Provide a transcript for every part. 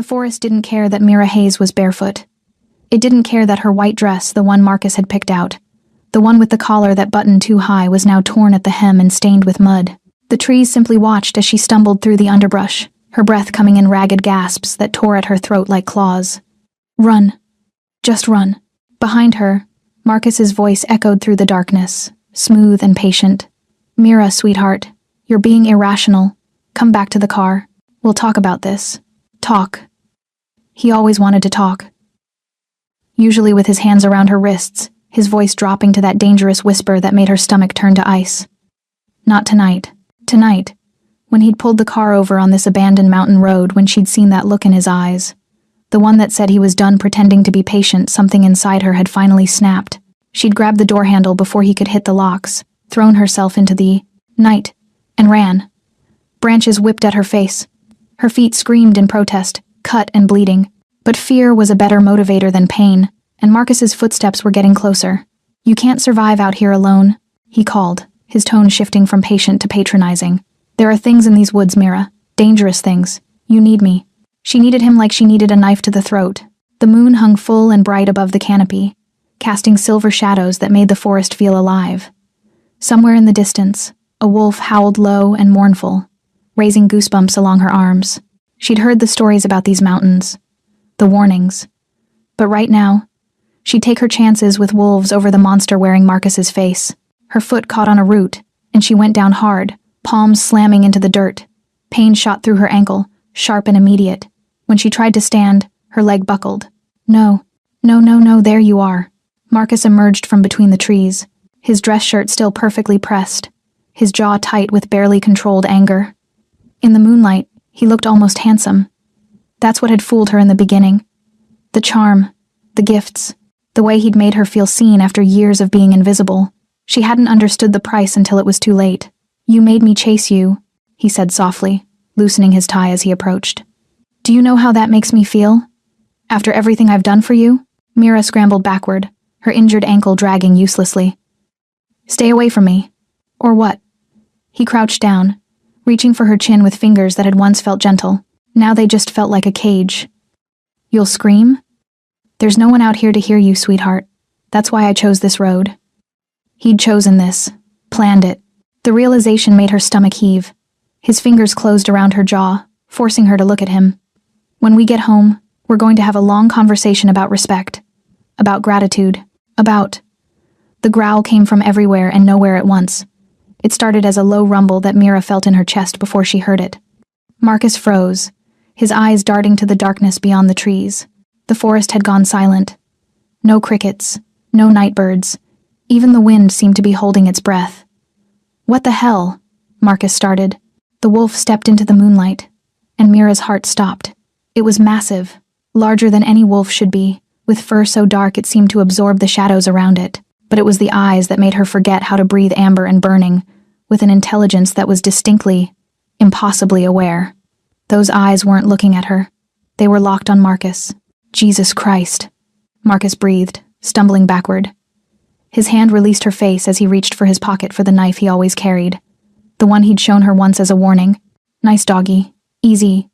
The forest didn't care that Mira Hayes was barefoot. It didn't care that her white dress, the one Marcus had picked out, the one with the collar that buttoned too high, was now torn at the hem and stained with mud. The trees simply watched as she stumbled through the underbrush, her breath coming in ragged gasps that tore at her throat like claws. Run. Just run. Behind her, Marcus's voice echoed through the darkness, smooth and patient. Mira, sweetheart, you're being irrational. Come back to the car. We'll talk about this. Talk. He always wanted to talk. Usually with his hands around her wrists, his voice dropping to that dangerous whisper that made her stomach turn to ice. Not tonight. Tonight, when he'd pulled the car over on this abandoned mountain road, when she'd seen that look in his eyes, the one that said he was done pretending to be patient, something inside her had finally snapped. She'd grabbed the door handle before he could hit the locks, thrown herself into the night, and ran. Branches whipped at her face. Her feet screamed in protest, cut and bleeding. But fear was a better motivator than pain, and Marcus's footsteps were getting closer. You can't survive out here alone, he called, his tone shifting from patient to patronizing. There are things in these woods, Mira. Dangerous things. You need me. She needed him like she needed a knife to the throat. The moon hung full and bright above the canopy, casting silver shadows that made the forest feel alive. Somewhere in the distance, a wolf howled low and mournful, raising goosebumps along her arms. She'd heard the stories about these mountains, the warnings. But right now, she'd take her chances with wolves over the monster wearing Marcus's face. Her foot caught on a root, and she went down hard, palms slamming into the dirt. Pain shot through her ankle, sharp and immediate. When she tried to stand, her leg buckled. No, there you are. Marcus emerged from between the trees, his dress shirt still perfectly pressed, his jaw tight with barely controlled anger. In the moonlight, he looked almost handsome. That's what had fooled her in the beginning. The charm, the gifts, the way he'd made her feel seen after years of being invisible. She hadn't understood the price until it was too late. You made me chase you, he said softly, loosening his tie as he approached. Do you know how that makes me feel? After everything I've done for you? Mira scrambled backward, her injured ankle dragging uselessly. Stay away from me. Or what? He crouched down, reaching for her chin with fingers that had once felt gentle. Now they just felt like a cage. You'll scream? There's no one out here to hear you, sweetheart. That's why I chose this road. He'd chosen this, planned it. The realization made her stomach heave. His fingers closed around her jaw, forcing her to look at him. When we get home, we're going to have a long conversation about respect, about gratitude, about... The growl came from everywhere and nowhere at once. It started as a low rumble that Mira felt in her chest before she heard it. Marcus froze, his eyes darting to the darkness beyond the trees. The forest had gone silent. No crickets, no night birds. Even the wind seemed to be holding its breath. What the hell? Marcus started. The wolf stepped into the moonlight, and Mira's heart stopped. It was massive, larger than any wolf should be, with fur so dark it seemed to absorb the shadows around it. But it was the eyes that made her forget how to breathe amber and burning, with an intelligence that was distinctly, impossibly aware. Those eyes weren't looking at her. They were locked on Marcus. Jesus Christ. Marcus breathed, stumbling backward. His hand released her face as he reached for his pocket for the knife he always carried, the one he'd shown her once as a warning. Nice doggy. Easy.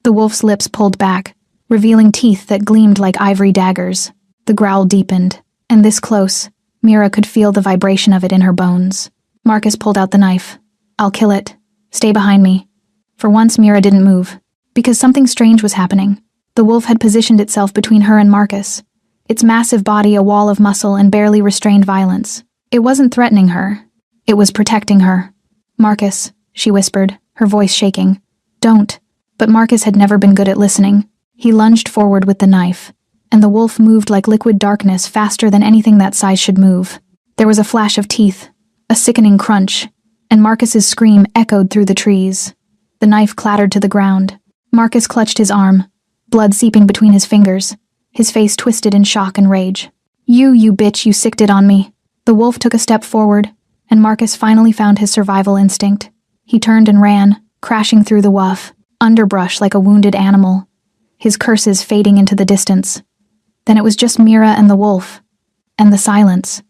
The wolf's lips pulled back, revealing teeth that gleamed like ivory daggers. The growl deepened, and this close, Mira could feel the vibration of it in her bones. Marcus pulled out the knife. I'll kill it. Stay behind me. For once, Mira didn't move, because something strange was happening. The wolf had positioned itself between her and Marcus, its massive body a wall of muscle and barely restrained violence. It wasn't threatening her. It was protecting her. Marcus, she whispered, her voice shaking. Don't. But Marcus had never been good at listening. He lunged forward with the knife, and the wolf moved like liquid darkness faster than anything that size should move. There was a flash of teeth, a sickening crunch, and Marcus's scream echoed through the trees. The knife clattered to the ground. Marcus clutched his arm, blood seeping between his fingers, his face twisted in shock and rage. You bitch, you sicked it on me. The wolf took a step forward, and Marcus finally found his survival instinct. He turned and ran, crashing through the woof, underbrush like a wounded animal, his curses fading into the distance. Then it was just Mira and the wolf, and the silence.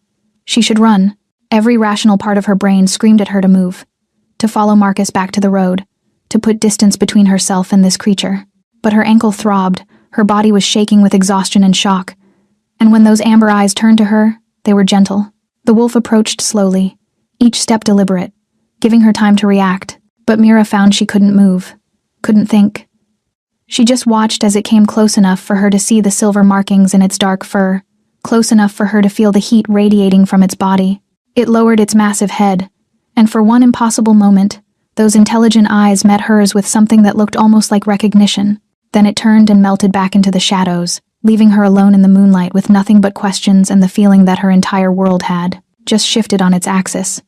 She should run. Every rational part of her brain screamed at her to move, to follow Marcus back to the road, to put distance between herself and this creature. But her ankle throbbed, her body was shaking with exhaustion and shock. And when those amber eyes turned to her, they were gentle. The wolf approached slowly, each step deliberate, giving her time to react. But Mira found she couldn't move, couldn't think. She just watched as it came close enough for her to see the silver markings in its dark fur, close enough for her to feel the heat radiating from its body. It lowered its massive head, and for one impossible moment, those intelligent eyes met hers with something that looked almost like recognition. Then it turned and melted back into the shadows, leaving her alone in the moonlight with nothing but questions and the feeling that her entire world had just shifted on its axis.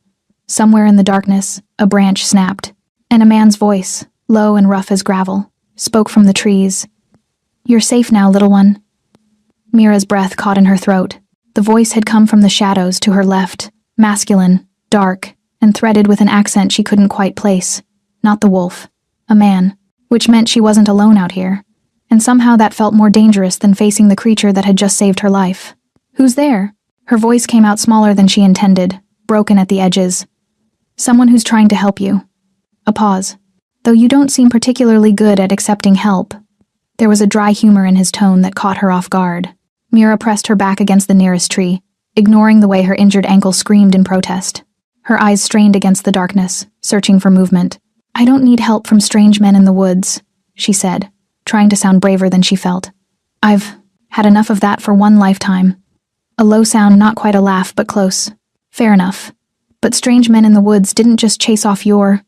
Somewhere in the darkness, a branch snapped, and a man's voice, low and rough as gravel, spoke from the trees. "You're safe now, little one." Mira's breath caught in her throat. The voice had come from the shadows to her left, masculine, dark, and threaded with an accent she couldn't quite place. Not the wolf. A man. Which meant she wasn't alone out here. And somehow that felt more dangerous than facing the creature that had just saved her life. "Who's there?" Her voice came out smaller than she intended, broken at the edges. "Someone who's trying to help you." A pause. "Though you don't seem particularly good at accepting help." There was a dry humor in his tone that caught her off guard. Mira pressed her back against the nearest tree, ignoring the way her injured ankle screamed in protest. Her eyes strained against the darkness, searching for movement. "I don't need help from strange men in the woods," she said, trying to sound braver than she felt. "I've had enough of that for one lifetime." A low sound, not quite a laugh, but close. "Fair enough. But strange men in the woods didn't just chase off your...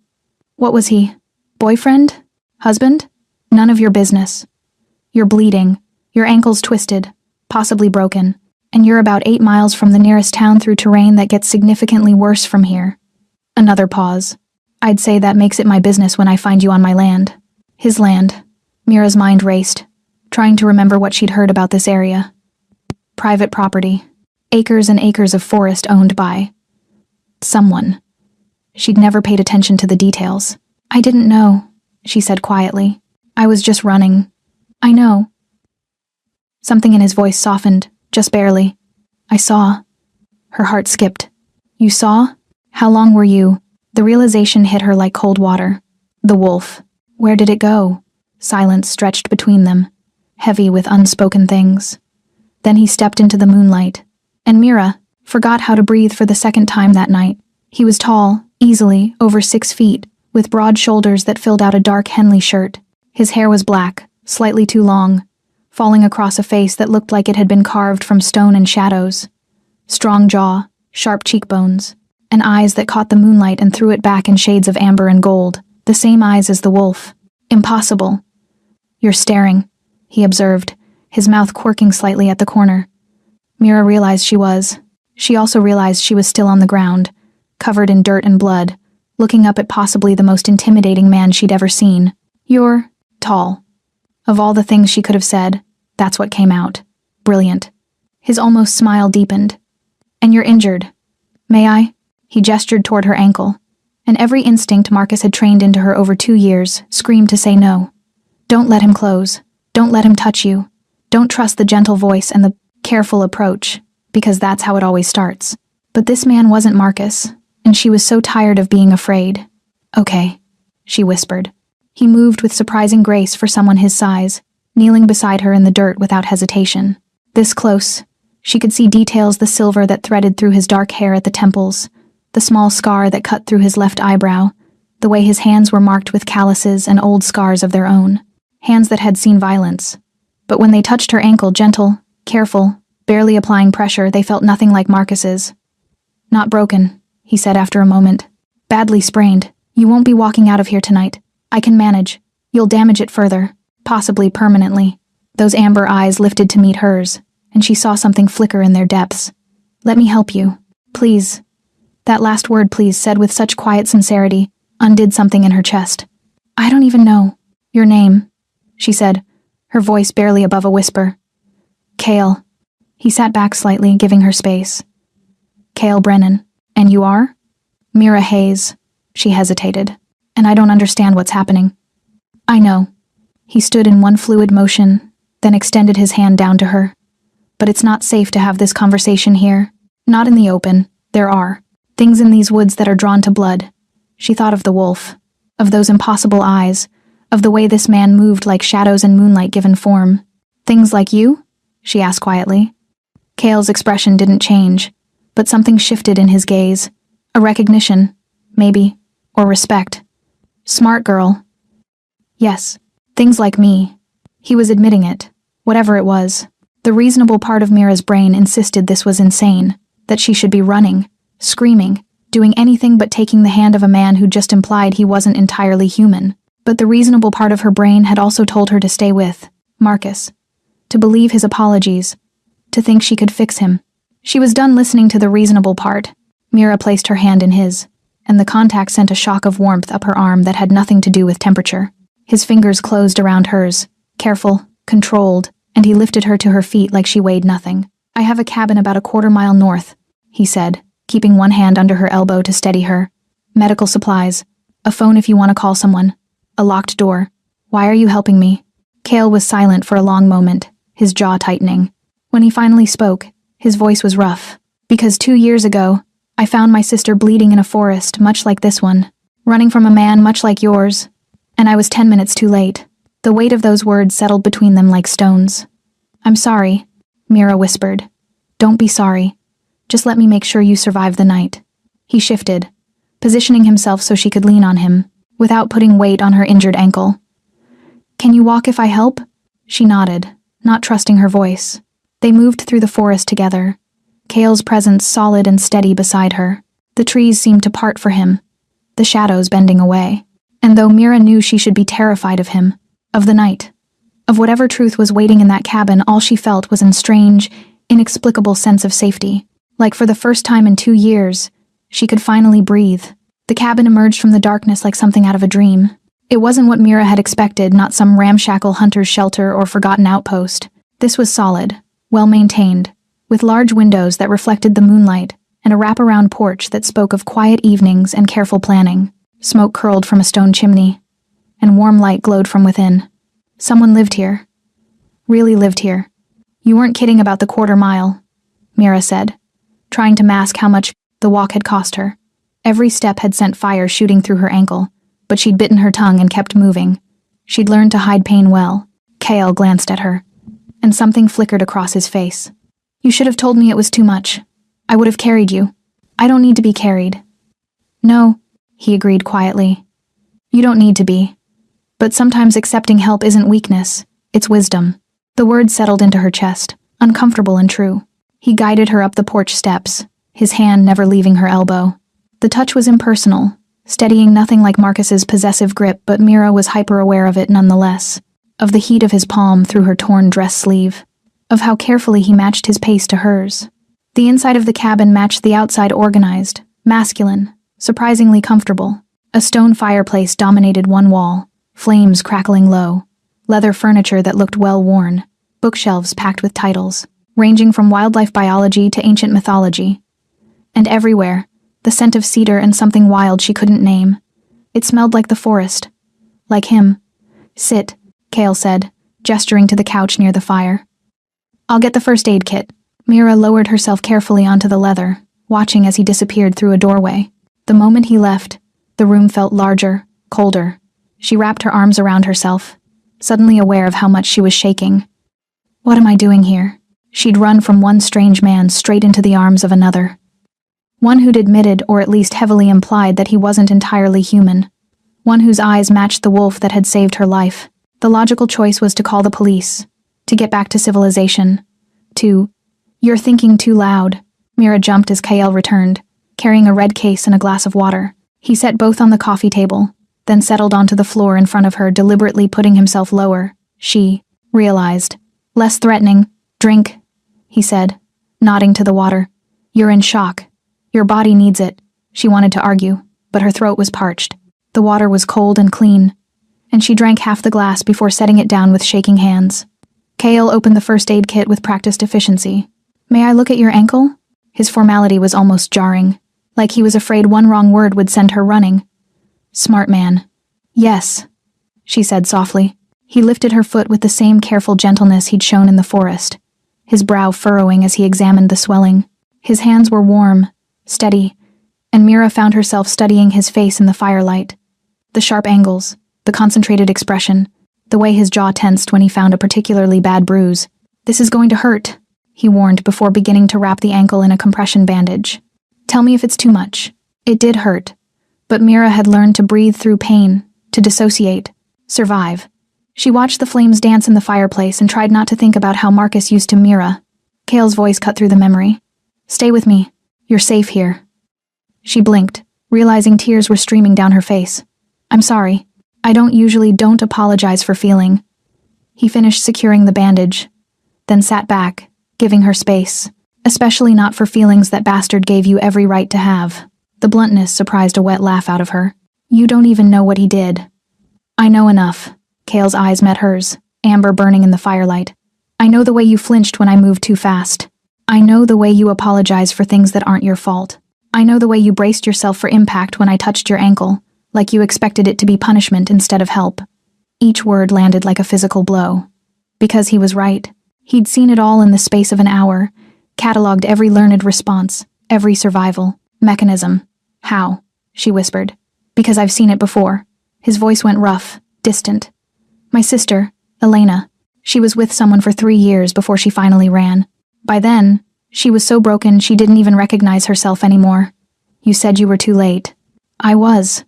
What was he? Boyfriend? Husband? None of your business. You're bleeding, your ankle's twisted, possibly broken, and you're about 8 miles from the nearest town through terrain that gets significantly worse from here." Another pause. "I'd say that makes it my business when I find you on my land." His land. Mira's mind raced, trying to remember what she'd heard about this area. Private property. Acres and acres of forest owned by someone. She'd never paid attention to the details. "I didn't know," she said quietly. "I was just running." "I know." Something in his voice softened, just barely. "I saw." Her heart skipped. "You saw? How long were you?" The realization hit her like cold water. The wolf. Where did it go? Silence stretched between them, heavy with unspoken things. Then he stepped into the moonlight, and Mira forgot how to breathe for the second time that night. He was tall, easily over 6 feet, with broad shoulders that filled out a dark Henley shirt. His hair was black, slightly too long, falling across a face that looked like it had been carved from stone and shadows. Strong jaw, sharp cheekbones, and eyes that caught the moonlight and threw it back in shades of amber and gold, the same eyes as the wolf. Impossible. "You're staring," he observed, his mouth quirking slightly at the corner. Mira realized she was. She also realized she was still on the ground, covered in dirt and blood, looking up at possibly the most intimidating man she'd ever seen. "You're tall." Of all the things she could have said, that's what came out. Brilliant. His almost smile deepened. "And you're injured. May I?" He gestured toward her ankle, and every instinct Marcus had trained into her over 2 years screamed to say no. Don't let him close. Don't let him touch you. Don't trust the gentle voice and the careful approach, because that's how it always starts. But this man wasn't Marcus, and she was so tired of being afraid. "Okay," she whispered. He moved with surprising grace for someone his size, kneeling beside her in the dirt without hesitation. This close, she could see details: the silver that threaded through his dark hair at the temples, the small scar that cut through his left eyebrow, the way his hands were marked with calluses and old scars of their own, hands that had seen violence. But when they touched her ankle, gentle, careful, barely applying pressure, they felt nothing like Marcus's. "Not broken," he said after a moment. "Badly sprained. You won't be walking out of here tonight. I can manage. You'll damage it further, possibly permanently." Those amber eyes lifted to meet hers, and she saw something flicker in their depths. "Let me help you. Please." That last word, "please," said with such quiet sincerity, undid something in her chest. "I don't even know your name," she said, her voice barely above a whisper. "Cale." He sat back slightly, giving her space. "Cale Brennan. And you are?" "Mira Hayes." She hesitated. "And I don't understand what's happening." "I know." He stood in one fluid motion, then extended his hand down to her. "But it's not safe to have this conversation here. Not in the open. There are things in these woods that are drawn to blood." She thought of the wolf, of those impossible eyes, of the way this man moved like shadows and moonlight given form. "Things like you?" she asked quietly. Cale's expression didn't change, but something shifted in his gaze. A recognition, maybe, or respect. "Smart girl." "Yes, things like me." He was admitting it, whatever it was. The reasonable part of Mira's brain insisted this was insane, that she should be running, screaming, doing anything but taking the hand of a man who just implied he wasn't entirely human. But the reasonable part of her brain had also told her to stay with Marcus, to believe his apologies, to think she could fix him. She was done listening to the reasonable part. Mira placed her hand in his, and the contact sent a shock of warmth up her arm that had nothing to do with temperature. His fingers closed around hers, careful, controlled, and he lifted her to her feet like she weighed nothing. "I have a cabin about a quarter-mile north," he said, keeping one hand under her elbow to steady her. "Medical supplies. A phone if you want to call someone. A locked door. Why are you helping me?" Cale was silent for a long moment, his jaw tightening. When he finally spoke, his voice was rough. "Because 2 years ago, I found my sister bleeding in a forest much like this one, running from a man much like yours, and I was 10 minutes too late." The weight of those words settled between them like stones. "I'm sorry," Mira whispered. "Don't be sorry. Just let me make sure you survive the night." He shifted, positioning himself so she could lean on him, without putting weight on her injured ankle. "Can you walk if I help?" She nodded, not trusting her voice. They moved through the forest together, Cale's presence solid and steady beside her. The trees seemed to part for him, the shadows bending away. And though Mira knew she should be terrified of him, of the night, of whatever truth was waiting in that cabin, all she felt was a strange, inexplicable sense of safety. Like for the first time in 2 years, she could finally breathe. The cabin emerged from the darkness like something out of a dream. It wasn't what Mira had expected, not some ramshackle hunter's shelter or forgotten outpost. This was solid, well-maintained, with large windows that reflected the moonlight and a wraparound porch that spoke of quiet evenings and careful planning. Smoke curled from a stone chimney, and warm light glowed from within. Someone lived here. Really lived here. "You weren't kidding about the quarter-mile," Mira said, trying to mask how much the walk had cost her. Every step had sent fire shooting through her ankle, but she'd bitten her tongue and kept moving. She'd learned to hide pain well. Cale glanced at her, and something flickered across his face. "You should have told me it was too much. I would have carried you. I don't need to be carried." "No," he agreed quietly. "You don't need to be. But sometimes accepting help isn't weakness, it's wisdom." The words settled into her chest, uncomfortable and true. He guided her up the porch steps, his hand never leaving her elbow. The touch was impersonal, steadying nothing like Marcus's possessive grip, but Mira was hyper-aware of it nonetheless, of the heat of his palm through her torn dress sleeve, of how carefully he matched his pace to hers. The inside of the cabin matched the outside, organized, masculine, surprisingly comfortable. A stone fireplace dominated one wall, flames crackling low, leather furniture that looked well-worn, bookshelves packed with titles, ranging from wildlife biology to ancient mythology. And everywhere, the scent of cedar and something wild she couldn't name. It smelled like the forest. Like him. "Sit," Cale said, gesturing to the couch near the fire. "I'll get the first aid kit." Mira lowered herself carefully onto the leather, watching as he disappeared through a doorway. The moment he left, the room felt larger, colder. She wrapped her arms around herself, suddenly aware of how much she was shaking. What am I doing here? She'd run from one strange man straight into the arms of another. One who'd admitted, or at least heavily implied, that he wasn't entirely human. One whose eyes matched the wolf that had saved her life. The logical choice was to call the police, to get back to civilization, to... "You're thinking too loud." Mira jumped as Cale returned, carrying a red case and a glass of water. He set both on the coffee table, then settled onto the floor in front of her, deliberately putting himself lower. She realized. "Less threatening. Drink," he said, nodding to the water. "You're in shock. Your body needs it." She wanted to argue, but her throat was parched. The water was cold and clean, and she drank half the glass before setting it down with shaking hands. Cale opened the first aid kit with practiced efficiency. "May I look at your ankle?" His formality was almost jarring, like he was afraid one wrong word would send her running. "Smart man." "Yes," she said softly. He lifted her foot with the same careful gentleness he'd shown in the forest, his brow furrowing as he examined the swelling. His hands were warm, steady, and Mira found herself studying his face in the firelight. The sharp angles, the concentrated expression, the way his jaw tensed when he found a particularly bad bruise. "This is going to hurt," he warned before beginning to wrap the ankle in a compression bandage. "Tell me if it's too much." It did hurt, but Mira had learned to breathe through pain, to dissociate, survive. She watched the flames dance in the fireplace and tried not to think about how Marcus used to Mira. Cale's voice cut through the memory. "Stay with me. You're safe here." She blinked, realizing tears were streaming down her face. "I'm sorry. I don't apologize for feeling." He finished securing the bandage, then sat back, giving her space, especially not for feelings that bastard gave you every right to have. The bluntness surprised a wet laugh out of her. "You don't even know what he did." "I know enough." Cale's eyes met hers, amber burning in the firelight. "I know the way you flinched when I moved too fast. I know the way you apologize for things that aren't your fault. I know the way you braced yourself for impact when I touched your ankle, like you expected it to be punishment instead of help." Each word landed like a physical blow. Because he was right. He'd seen it all in the space of an hour, catalogued every learned response, every survival mechanism. "How?" she whispered. "Because I've seen it before." His voice went rough, distant. "My sister, Elena. She was with someone for 3 years before she finally ran. By then, she was so broken she didn't even recognize herself anymore. You said you were too late." "I was."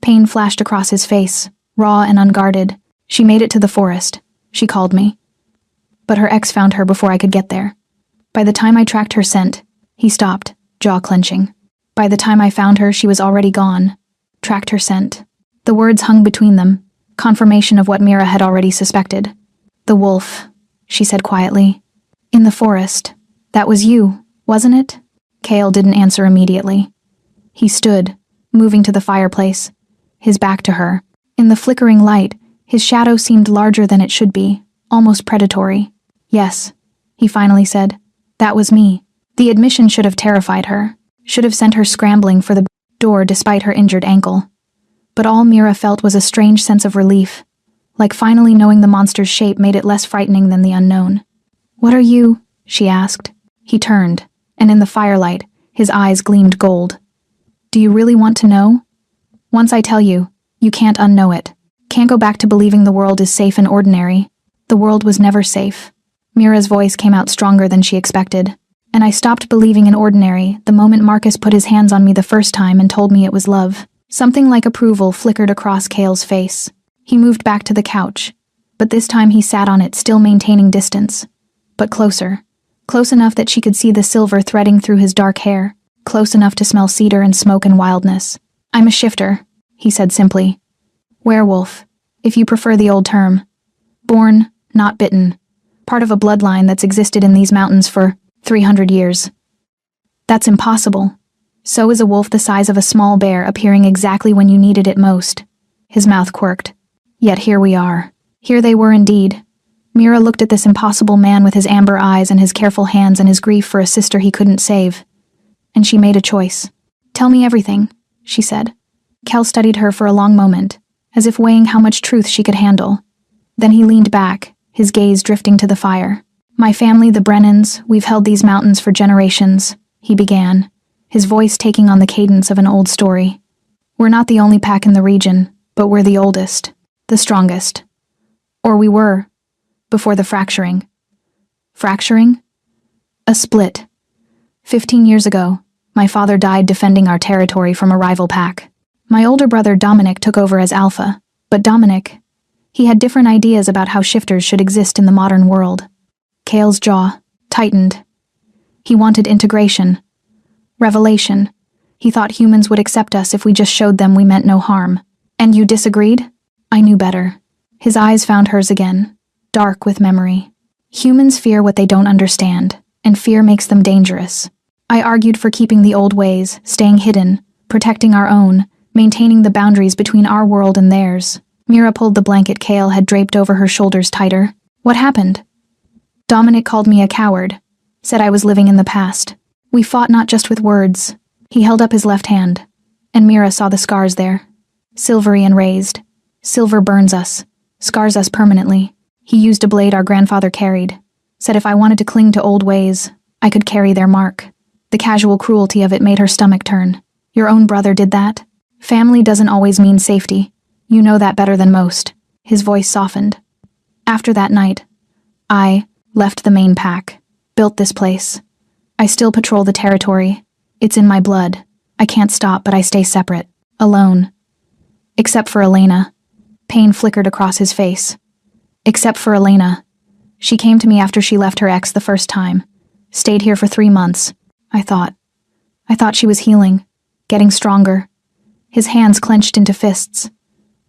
Pain flashed across his face, raw and unguarded. "She made it to the forest. She called me. But her ex found her before I could get there. By the time I tracked her scent," he stopped, jaw clenching. "By the time I found her, she was already gone. Tracked her scent." The words hung between them, confirmation of what Mira had already suspected. "The wolf," she said quietly. "In the forest. That was you, wasn't it?" Cale didn't answer immediately. He stood, moving to the fireplace, his back to her. In the flickering light, his shadow seemed larger than it should be, almost predatory. "Yes," he finally said. "That was me." The admission should have terrified her, should have sent her scrambling for the door despite her injured ankle. But all Mira felt was a strange sense of relief, like finally knowing the monster's shape made it less frightening than the unknown. "What are you?" she asked. He turned, and in the firelight, his eyes gleamed gold. "Do you really want to know? Once I tell you, you can't unknow it. Can't go back to believing the world is safe and ordinary. The world was never safe." Mira's voice came out stronger than she expected. "And I stopped believing in ordinary the moment Marcus put his hands on me the first time and told me it was love." Something like approval flickered across Cale's face. He moved back to the couch, but this time he sat on it, still maintaining distance. But closer. Close enough that she could see the silver threading through his dark hair. Close enough to smell cedar and smoke and wildness. "I'm a shifter," he said simply. "Werewolf, if you prefer the old term. Born, not bitten. Part of a bloodline that's existed in these mountains for 300 years. That's impossible. So is a wolf the size of a small bear appearing exactly when you needed it most." His mouth quirked. "Yet here we are." Here they were indeed. Mira looked at this impossible man with his amber eyes and his careful hands and his grief for a sister he couldn't save. And she made a choice. "Tell me everything," she said. Cal studied her for a long moment, as if weighing how much truth she could handle. Then he leaned back, his gaze drifting to the fire. "My family, the Brennans, we've held these mountains for generations," he began, his voice taking on the cadence of an old story. "We're not the only pack in the region, but we're the oldest, the strongest. Or we were, before the fracturing." "Fracturing?" "A split. 15 years ago, my father died defending our territory from a rival pack. My older brother Dominic took over as alpha, but Dominic, he had different ideas about how shifters should exist in the modern world." Cale's jaw tightened. He wanted integration. Revelation. He thought humans would accept us if we just showed them we meant no harm. "And you disagreed?" "I knew better." His eyes found hers again, dark with memory. "Humans fear what they don't understand, and fear makes them dangerous. I argued for keeping the old ways, staying hidden, protecting our own, maintaining the boundaries between our world and theirs." Mira pulled the blanket Cale had draped over her shoulders tighter. "What happened?" "Dominic called me a coward, said I was living in the past. We fought not just with words." He held up his left hand, and Mira saw the scars there. Silvery and raised. "Silver burns us, scars us permanently. He used a blade our grandfather carried. Said if I wanted to cling to old ways, I could carry their mark." The casual cruelty of it made her stomach turn. "Your own brother did that? Family doesn't always mean safety. You know that better than most. His voice softened. After that night, I left the main pack, built this place. I still patrol the territory. It's in my blood. I can't stop, but I stay separate, alone. Except for Elena. Pain flickered across his face. Except for Elena. She came to me after she left her ex the first time. Stayed here for 3 months. I thought she was healing, getting stronger. His hands clenched into fists.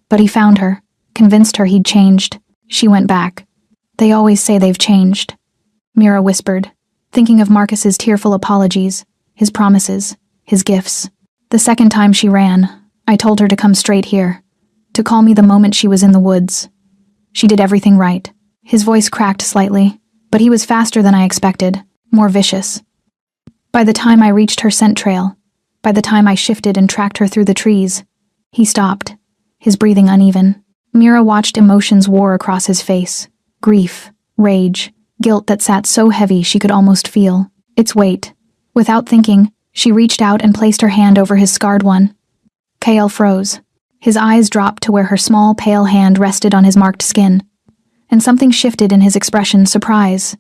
But he found her, convinced her he'd changed. She went back. They always say they've changed, Mira whispered, thinking of Marcus's tearful apologies, his promises, his gifts. The second time she ran, I told her to come straight here, to call me the moment she was in the woods. She did everything right. His voice cracked slightly, but he was faster than I expected, more vicious. By the time I reached her scent trail, by the time I shifted and tracked her through the trees, he stopped, his breathing uneven. Mira watched emotions war across his face. Grief, rage, guilt that sat so heavy she could almost feel its weight. Without thinking, she reached out and placed her hand over his scarred one. Kael froze. His eyes dropped to where her small, pale hand rested on his marked skin. And something shifted in his expression, surprise.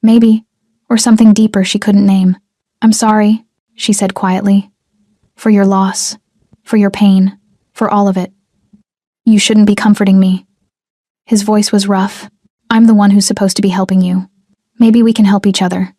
Maybe, or something deeper she couldn't name. I'm sorry, she said quietly. For your loss, for your pain, for all of it. You shouldn't be comforting me. His voice was rough. I'm the one who's supposed to be helping you. Maybe we can help each other.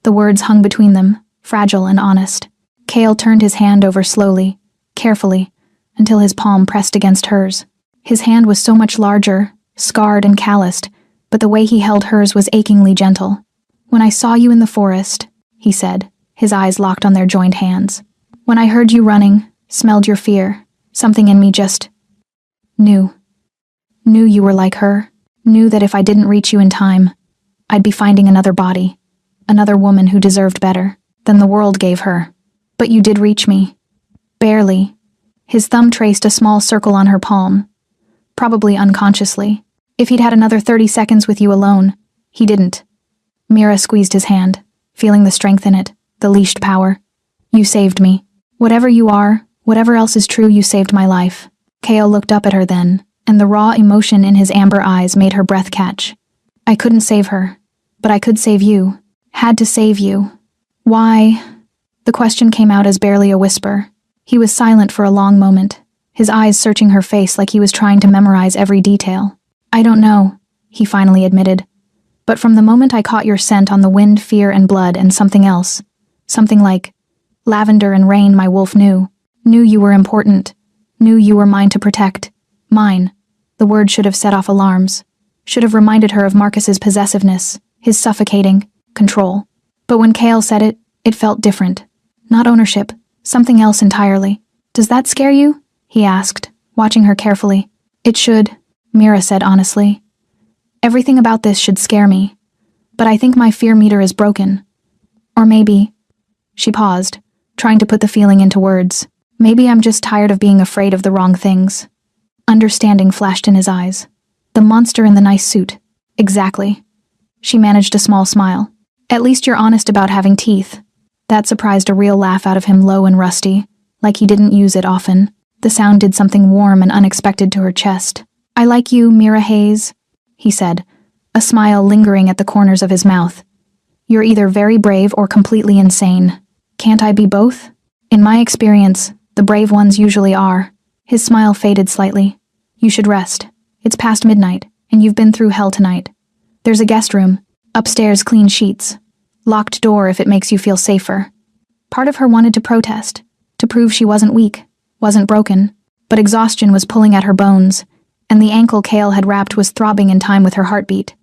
The words hung between them, fragile and honest. Kael turned his hand over slowly, carefully, until his palm pressed against hers. His hand was so much larger, scarred and calloused, but the way he held hers was achingly gentle. When I saw you in the forest, he said, his eyes locked on their joined hands. When I heard you running, smelled your fear, something in me just knew. Knew you were like her. Knew that if I didn't reach you in time, I'd be finding another body, another woman who deserved better than the world gave her. But you did reach me. Barely. His thumb traced a small circle on her palm, probably unconsciously. If he'd had another 30 seconds with you alone, he didn't. Mira squeezed his hand, feeling the strength in it, the leashed power. You saved me. Whatever you are, whatever else is true, you saved my life. Kael looked up at her then, and the raw emotion in his amber eyes made her breath catch. I couldn't save her, but I could save you. Had to save you. Why? The question came out as barely a whisper. He was silent for a long moment, his eyes searching her face like he was trying to memorize every detail. I don't know, he finally admitted. But from the moment I caught your scent on the wind, fear and blood and something else, something like lavender and rain, my wolf knew you were important, knew you were mine to protect. Mine. The word should have set off alarms, should have reminded her of Marcus's possessiveness, his suffocating control. But when Kael said it, it felt different. Not ownership, something else entirely. Does that scare you? He asked, watching her carefully. It should, Mira said honestly. Everything about this should scare me. But I think my fear meter is broken. Or maybe... She paused, trying to put the feeling into words. Maybe I'm just tired of being afraid of the wrong things. Understanding flashed in his eyes. The monster in the nice suit. Exactly. She managed a small smile. At least you're honest about having teeth. That surprised a real laugh out of him, low and rusty, like he didn't use it often. The sound did something warm and unexpected to her chest. I like you, Mira Hayes, he said, a smile lingering at the corners of his mouth. You're either very brave or completely insane. Can't I be both? In my experience, the brave ones usually are. His smile faded slightly. You should rest. It's past midnight, and you've been through hell tonight. There's a guest room. Upstairs, clean sheets. Locked door if it makes you feel safer. Part of her wanted to protest, to prove she wasn't weak, wasn't broken, but exhaustion was pulling at her bones, and the ankle Kael had wrapped was throbbing in time with her heartbeat.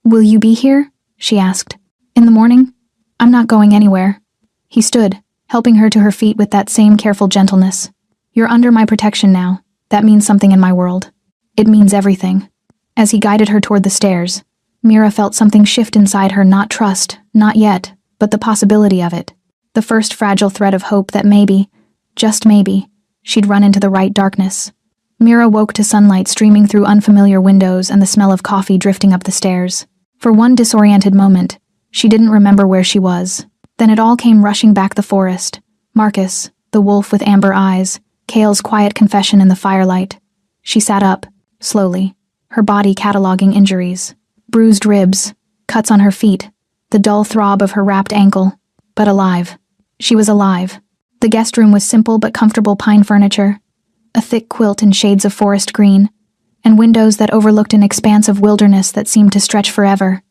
Will you be here? She asked. In the morning? I'm not going anywhere. He stood, helping her to her feet with that same careful gentleness. You're under my protection now. That means something in my world. It means everything. As he guided her toward the stairs, Mira felt something shift inside her, not trust, not yet, but the possibility of it. The first fragile thread of hope that maybe, just maybe, she'd run into the right darkness. Mira woke to sunlight streaming through unfamiliar windows and the smell of coffee drifting up the stairs. For one disoriented moment, she didn't remember where she was. Then it all came rushing back: the forest, Marcus, the wolf with amber eyes, Kael's quiet confession in the firelight. She sat up, slowly, her body cataloging injuries. Bruised ribs, cuts on her feet, the dull throb of her wrapped ankle. But alive. She was alive. The guest room was simple but comfortable pine furniture, a thick quilt in shades of forest green, and windows that overlooked an expanse of wilderness that seemed to stretch forever.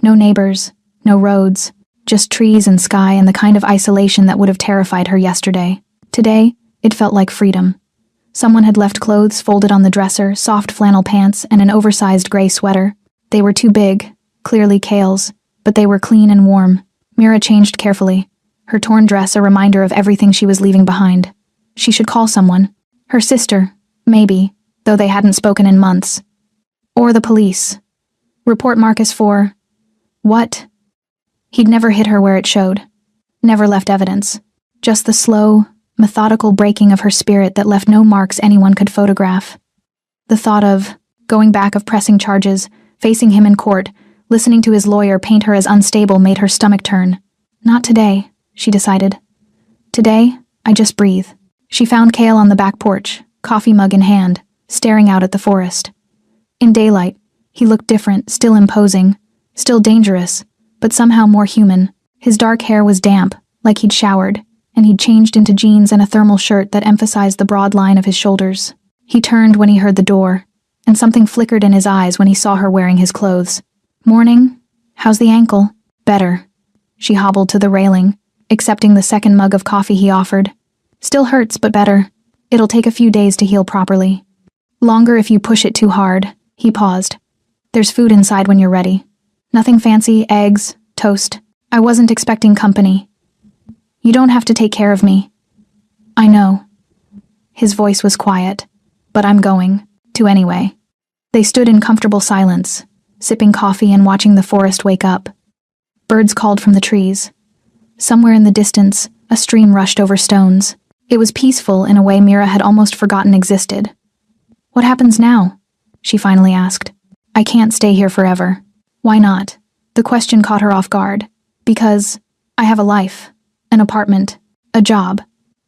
No neighbors, no roads, just trees and sky and the kind of isolation that would have terrified her yesterday. Today, it felt like freedom. Someone had left clothes folded on the dresser, soft flannel pants, and an oversized gray sweater. They were too big, clearly Cale's, but they were clean and warm. Mira changed carefully, her torn dress a reminder of everything she was leaving behind. She should call someone. Her sister, maybe, though they hadn't spoken in months. Or the police. Report Marcus for... what? He'd never hit her where it showed. Never left evidence. Just the slow, methodical breaking of her spirit that left no marks anyone could photograph. The thought of going back, of pressing charges, facing him in court, listening to his lawyer paint her as unstable made her stomach turn. Not today, she decided. Today, I just breathe. She found Cale on the back porch, coffee mug in hand, staring out at the forest. In daylight, he looked different, still imposing, still dangerous, but somehow more human. His dark hair was damp, like he'd showered, and he'd changed into jeans and a thermal shirt that emphasized the broad line of his shoulders. He turned when he heard the door, and something flickered in his eyes when he saw her wearing his clothes. Morning. How's the ankle? Better. She hobbled to the railing, accepting the second mug of coffee he offered. Still hurts, but better. It'll take a few days to heal properly. Longer if you push it too hard. He paused. There's food inside when you're ready. Nothing fancy, eggs, toast. I wasn't expecting company. You don't have to take care of me. I know. His voice was quiet, but I'm going to anyway. They stood in comfortable silence, sipping coffee and watching the forest wake up. Birds called from the trees. Somewhere in the distance, a stream rushed over stones. It was peaceful in a way Mira had almost forgotten existed. What happens now? She finally asked. I can't stay here forever. Why not? The question caught her off guard. Because I have a life, an apartment, a job.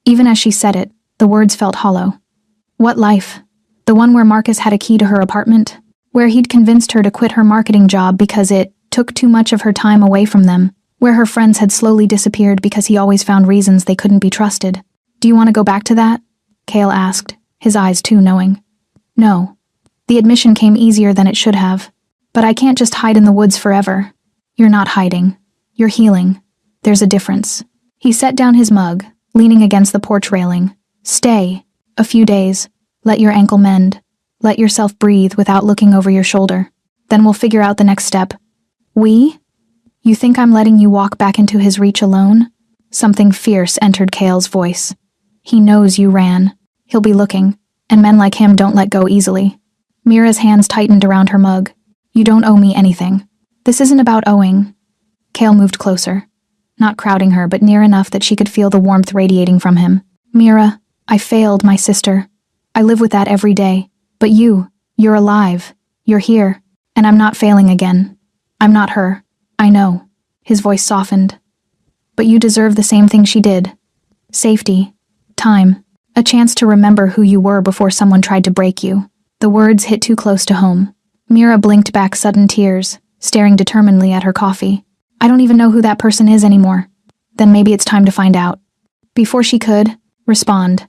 Even as she said it, the words felt hollow. What life? The one where Marcus had a key to her apartment? Where he'd convinced her to quit her marketing job because it took too much of her time away from them? Where her friends had slowly disappeared because he always found reasons they couldn't be trusted? Do you want to go back to that? Cale asked, his eyes too knowing. No. The admission came easier than it should have. But I can't just hide in the woods forever. You're not hiding. You're healing. There's a difference. He set down his mug, leaning against the porch railing. Stay. A few days. Let your ankle mend. Let yourself breathe without looking over your shoulder. Then we'll figure out the next step. We? You think I'm letting you walk back into his reach alone? Something fierce entered Cale's voice. He knows you ran. He'll be looking, and men like him don't let go easily. Mira's hands tightened around her mug. You don't owe me anything. This isn't about owing. Cale moved closer, not crowding her, but near enough that she could feel the warmth radiating from him. Mira, I failed my sister. I live with that every day. But you're alive. You're here. And I'm not failing again. I'm not her. I know. His voice softened. But you deserve the same thing she did. Safety. Time. A chance to remember who you were before someone tried to break you. The words hit too close to home. Mira blinked back sudden tears, staring determinedly at her coffee. I don't even know who that person is anymore. Then maybe it's time to find out. Before she could respond,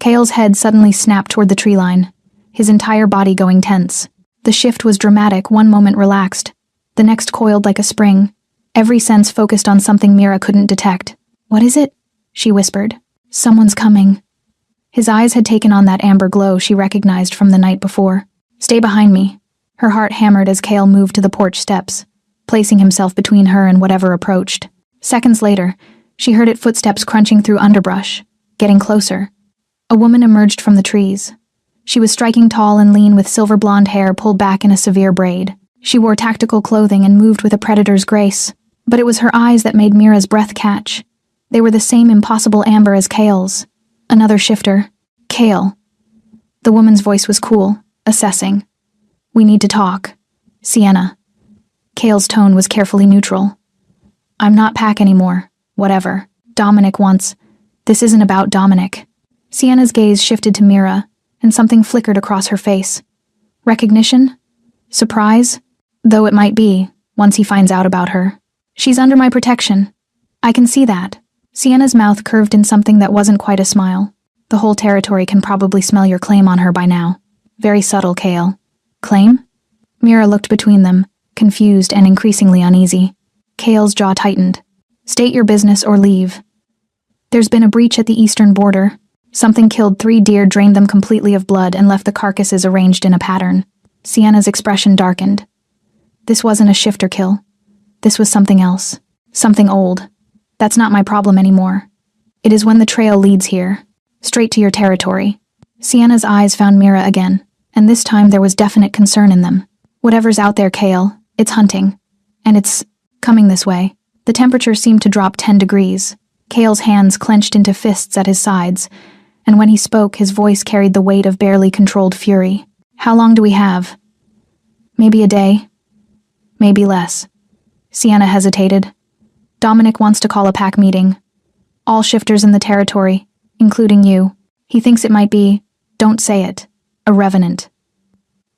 Cale's head suddenly snapped toward the tree line, his entire body going tense. The shift was dramatic, one moment relaxed, the next coiled like a spring, every sense focused on something Mira couldn't detect. What is it? She whispered. Someone's coming. His eyes had taken on that amber glow she recognized from the night before. Stay behind me. Her heart hammered as Cale moved to the porch steps, placing himself between her and whatever approached. Seconds later, she heard footsteps crunching through underbrush, getting closer. A woman emerged from the trees. She was striking tall and lean with silver blonde hair pulled back in a severe braid. She wore tactical clothing and moved with a predator's grace, but it was her eyes that made Mira's breath catch. They were the same impossible amber as Cale's. Another shifter. Cale. The woman's voice was cool, assessing. We need to talk. Sienna. Cale's tone was carefully neutral. I'm not Pac anymore. Whatever. Dominic wants. This isn't about Dominic. Sienna's gaze shifted to Mira, and something flickered across her face. Recognition? Surprise? Though it might be, once he finds out about her. She's under my protection. I can see that. Sienna's mouth curved in something that wasn't quite a smile. The whole territory can probably smell your claim on her by now. Very subtle, Kale. Claim? Mira looked between them, confused and increasingly uneasy. Kale's jaw tightened. State your business or leave. There's been a breach at the eastern border. Something killed 3 deer, drained them completely of blood, and left the carcasses arranged in a pattern. Sienna's expression darkened. This wasn't a shifter kill. This was something else. Something old. That's not my problem anymore. It is when the trail leads here. Straight to your territory. Sienna's eyes found Mira again, and this time there was definite concern in them. Whatever's out there, Kale, it's hunting. And it's coming this way. The temperature seemed to drop 10 degrees. Kale's hands clenched into fists at his sides, and when he spoke, his voice carried the weight of barely controlled fury. How long do we have? Maybe a day. Maybe less. Sienna hesitated. Dominic wants to call a pack meeting. All shifters in the territory, including you. He thinks it might be, don't say it, a revenant.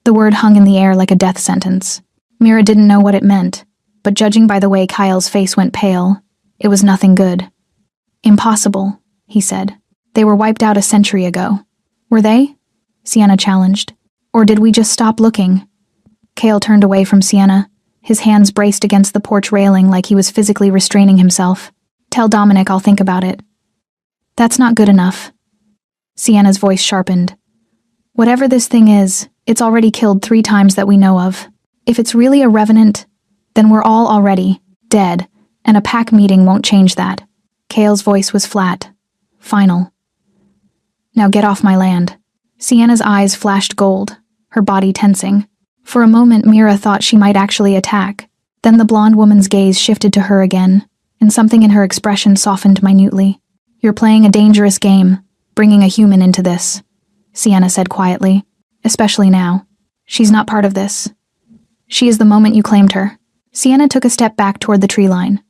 The word hung in the air like a death sentence. Mira didn't know what it meant, but judging by the way Kyle's face went pale, it was nothing good. Impossible, he said. They were wiped out a century ago. Were they? Sienna challenged. Or did we just stop looking? Kale turned away from Sienna, his hands braced against the porch railing like he was physically restraining himself. Tell Dominic I'll think about it. That's not good enough. Sienna's voice sharpened. Whatever this thing is, it's already killed 3 times that we know of. If it's really a revenant, then we're all already dead, and a pack meeting won't change that. Kale's voice was flat, final. Now get off my land. Sienna's eyes flashed gold, her body tensing. For a moment, Mira thought she might actually attack. Then the blonde woman's gaze shifted to her again, and something in her expression softened minutely. You're playing a dangerous game, bringing a human into this, Sienna said quietly. Especially now. She's not part of this. She is the moment you claimed her. Sienna took a step back toward the tree line.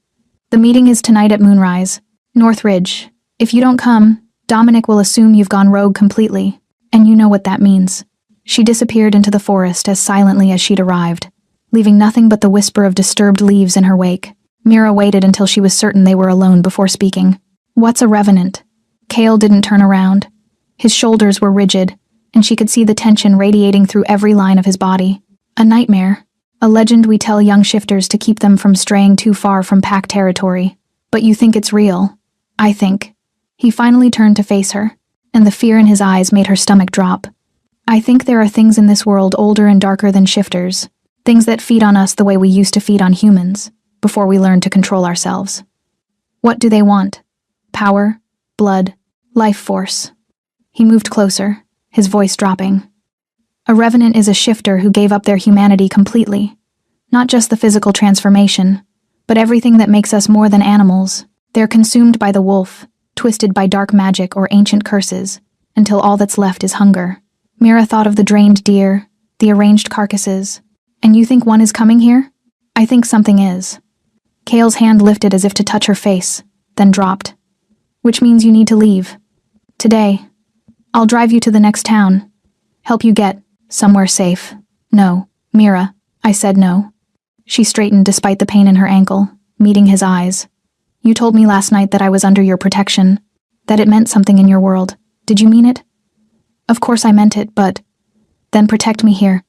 The meeting is tonight at moonrise, Northridge. If you don't come, Dominic will assume you've gone rogue completely, and you know what that means. She disappeared into the forest as silently as she'd arrived, leaving nothing but the whisper of disturbed leaves in her wake. Mira waited until she was certain they were alone before speaking. What's a revenant? Kale didn't turn around. His shoulders were rigid, and she could see the tension radiating through every line of his body. A nightmare. A legend we tell young shifters to keep them from straying too far from pack territory. But you think it's real. I think. He finally turned to face her, and the fear in his eyes made her stomach drop. I think there are things in this world older and darker than shifters. Things that feed on us the way we used to feed on humans, before we learned to control ourselves. What do they want? Power, blood, life force. He moved closer, his voice dropping. A revenant is a shifter who gave up their humanity completely. Not just the physical transformation, but everything that makes us more than animals. They're consumed by the wolf, twisted by dark magic or ancient curses, until all that's left is hunger. Mira thought of the drained deer, the arranged carcasses. And you think one is coming here? I think something is. Kale's hand lifted as if to touch her face, then dropped. Which means you need to leave. Today. I'll drive you to the next town. Help you get somewhere safe. No, Mira, I said no. She straightened despite the pain in her ankle, meeting his eyes. You told me last night that I was under your protection, that it meant something in your world. Did you mean it? Of course I meant it, but... Then protect me here.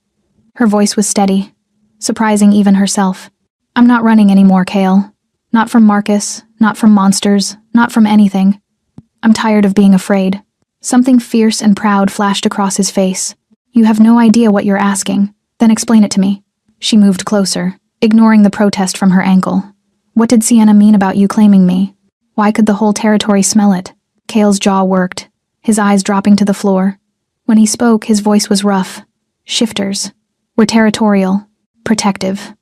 Her voice was steady, surprising even herself. I'm not running anymore, Kale. Not from Marcus, not from monsters, not from anything. I'm tired of being afraid. Something fierce and proud flashed across his face. You have no idea what you're asking. Then explain it to me. She moved closer, ignoring the protest from her ankle. What did Sienna mean about you claiming me? Why could the whole territory smell it? Kale's jaw worked, his eyes dropping to the floor. When he spoke, his voice was rough. Shifters. We're territorial, protective.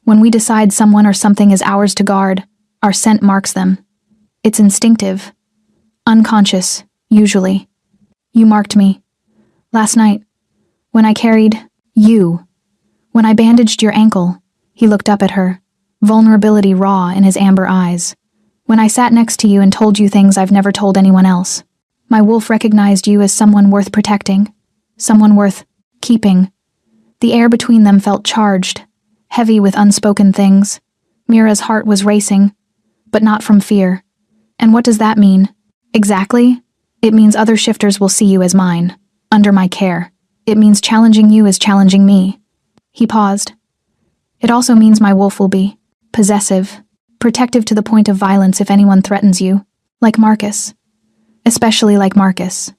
When we decide someone or something is ours to guard, our scent marks them. It's instinctive. Unconscious, usually. You marked me. Last night, when I carried you. When I bandaged your ankle, he looked up at her, vulnerability raw in his amber eyes. When I sat next to you and told you things I've never told anyone else. My wolf recognized you as someone worth protecting, someone worth keeping. The air between them felt charged, heavy with unspoken things. Mira's heart was racing, but not from fear. And what does that mean? Exactly? It means other shifters will see you as mine, under my care. It means challenging you is challenging me. He paused. It also means my wolf will be possessive, protective to the point of violence if anyone threatens you, like Marcus. Especially like Marcus.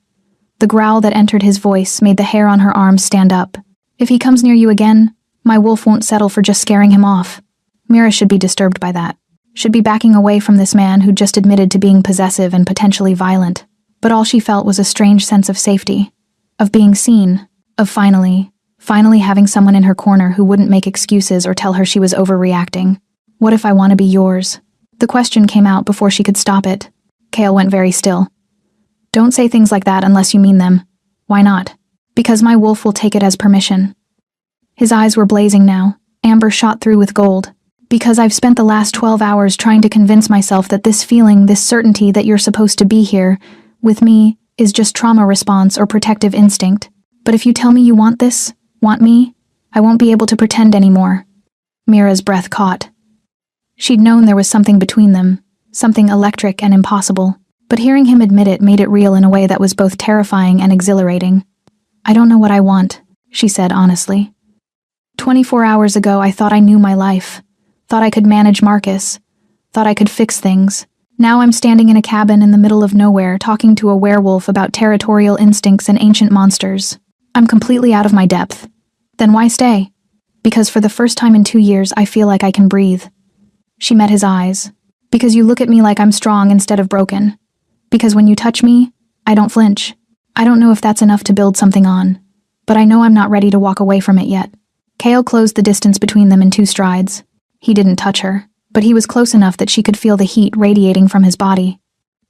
The growl that entered his voice made the hair on her arms stand up. If he comes near you again, my wolf won't settle for just scaring him off. Mira should be disturbed by that. Should be backing away from this man who just admitted to being possessive and potentially violent. But all she felt was a strange sense of safety, of being seen, of finally having someone in her corner who wouldn't make excuses or tell her she was overreacting. What if I want to be yours? The question came out before she could stop it. Kale went very still. Don't say things like that unless you mean them. Why not? Because my wolf will take it as permission. His eyes were blazing now, amber shot through with gold. Because I've spent the last 12 hours trying to convince myself that this feeling, this certainty that you're supposed to be here, with me, is just trauma response or protective instinct. But if you tell me you want this, want me, I won't be able to pretend anymore. Mira's breath caught. She'd known there was something between them, something electric and impossible, but hearing him admit it made it real in a way that was both terrifying and exhilarating. I don't know what I want, she said honestly. 24 hours ago I thought I knew my life, thought I could manage Marcus, thought I could fix things. Now I'm standing in a cabin in the middle of nowhere talking to a werewolf about territorial instincts and ancient monsters. I'm completely out of my depth. Then why stay? Because for the first time in 2 years I feel like I can breathe. She met his eyes. Because you look at me like I'm strong instead of broken. Because when you touch me, I don't flinch. I don't know if that's enough to build something on, but I know I'm not ready to walk away from it yet. Kale closed the distance between them in 2 strides. He didn't touch her, but he was close enough that she could feel the heat radiating from his body.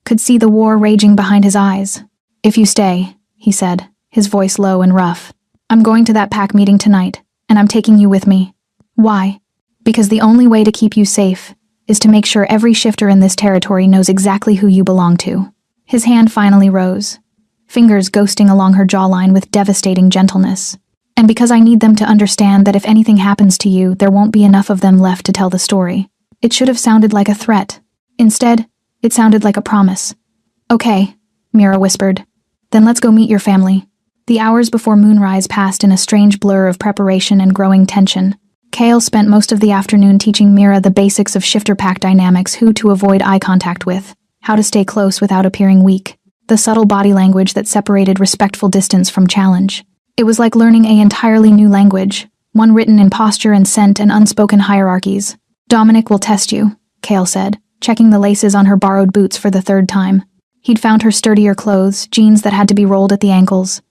Could see the war raging behind his eyes. If you stay, he said, his voice low and rough. I'm going to that pack meeting tonight, and I'm taking you with me. Why? Because the only way to keep you safe is to make sure every shifter in this territory knows exactly who you belong to. His hand finally rose, fingers ghosting along her jawline with devastating gentleness. And because I need them to understand that if anything happens to you, there won't be enough of them left to tell the story. It should have sounded like a threat. Instead, it sounded like a promise. Okay, Mira whispered. Then let's go meet your family. The hours before moonrise passed in a strange blur of preparation and growing tension. Kale spent most of the afternoon teaching Mira the basics of shifter pack dynamics, who to avoid eye contact with, how to stay close without appearing weak, the subtle body language that separated respectful distance from challenge. It was like learning an entirely new language, one written in posture and scent and unspoken hierarchies. Dominic will test you, Kale said, checking the laces on her borrowed boots for the 3rd time. He'd found her sturdier clothes, jeans that had to be rolled at the ankles,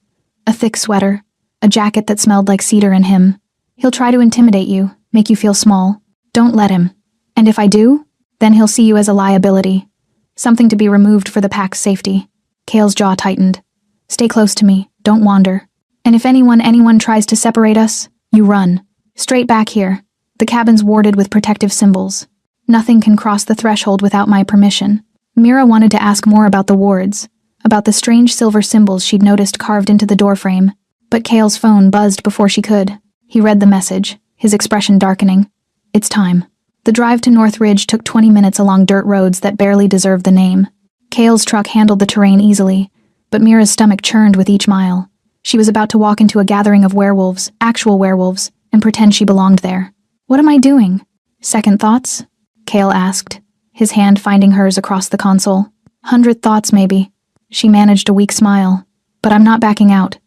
a thick sweater, a jacket that smelled like cedar and him. He'll try to intimidate you, make you feel small. Don't let him. And if I do, then he'll see you as a liability. Something to be removed for the pack's safety. Kale's jaw tightened. Stay close to me, don't wander. And if anyone tries to separate us, you run. Straight back here. The cabin's warded with protective symbols. Nothing can cross the threshold without my permission. Mira wanted to ask more about the wards, about the strange silver symbols she'd noticed carved into the doorframe, but Kale's phone buzzed before she could. He read the message, his expression darkening. It's time. The drive to North Ridge took 20 minutes along dirt roads that barely deserved the name. Kale's truck handled the terrain easily, but Mira's stomach churned with each mile. She was about to walk into a gathering of werewolves, actual werewolves, and pretend she belonged there. What am I doing? Second thoughts? Kale asked, his hand finding hers across the console. 100 thoughts, maybe. She managed a weak smile. But I'm not backing out.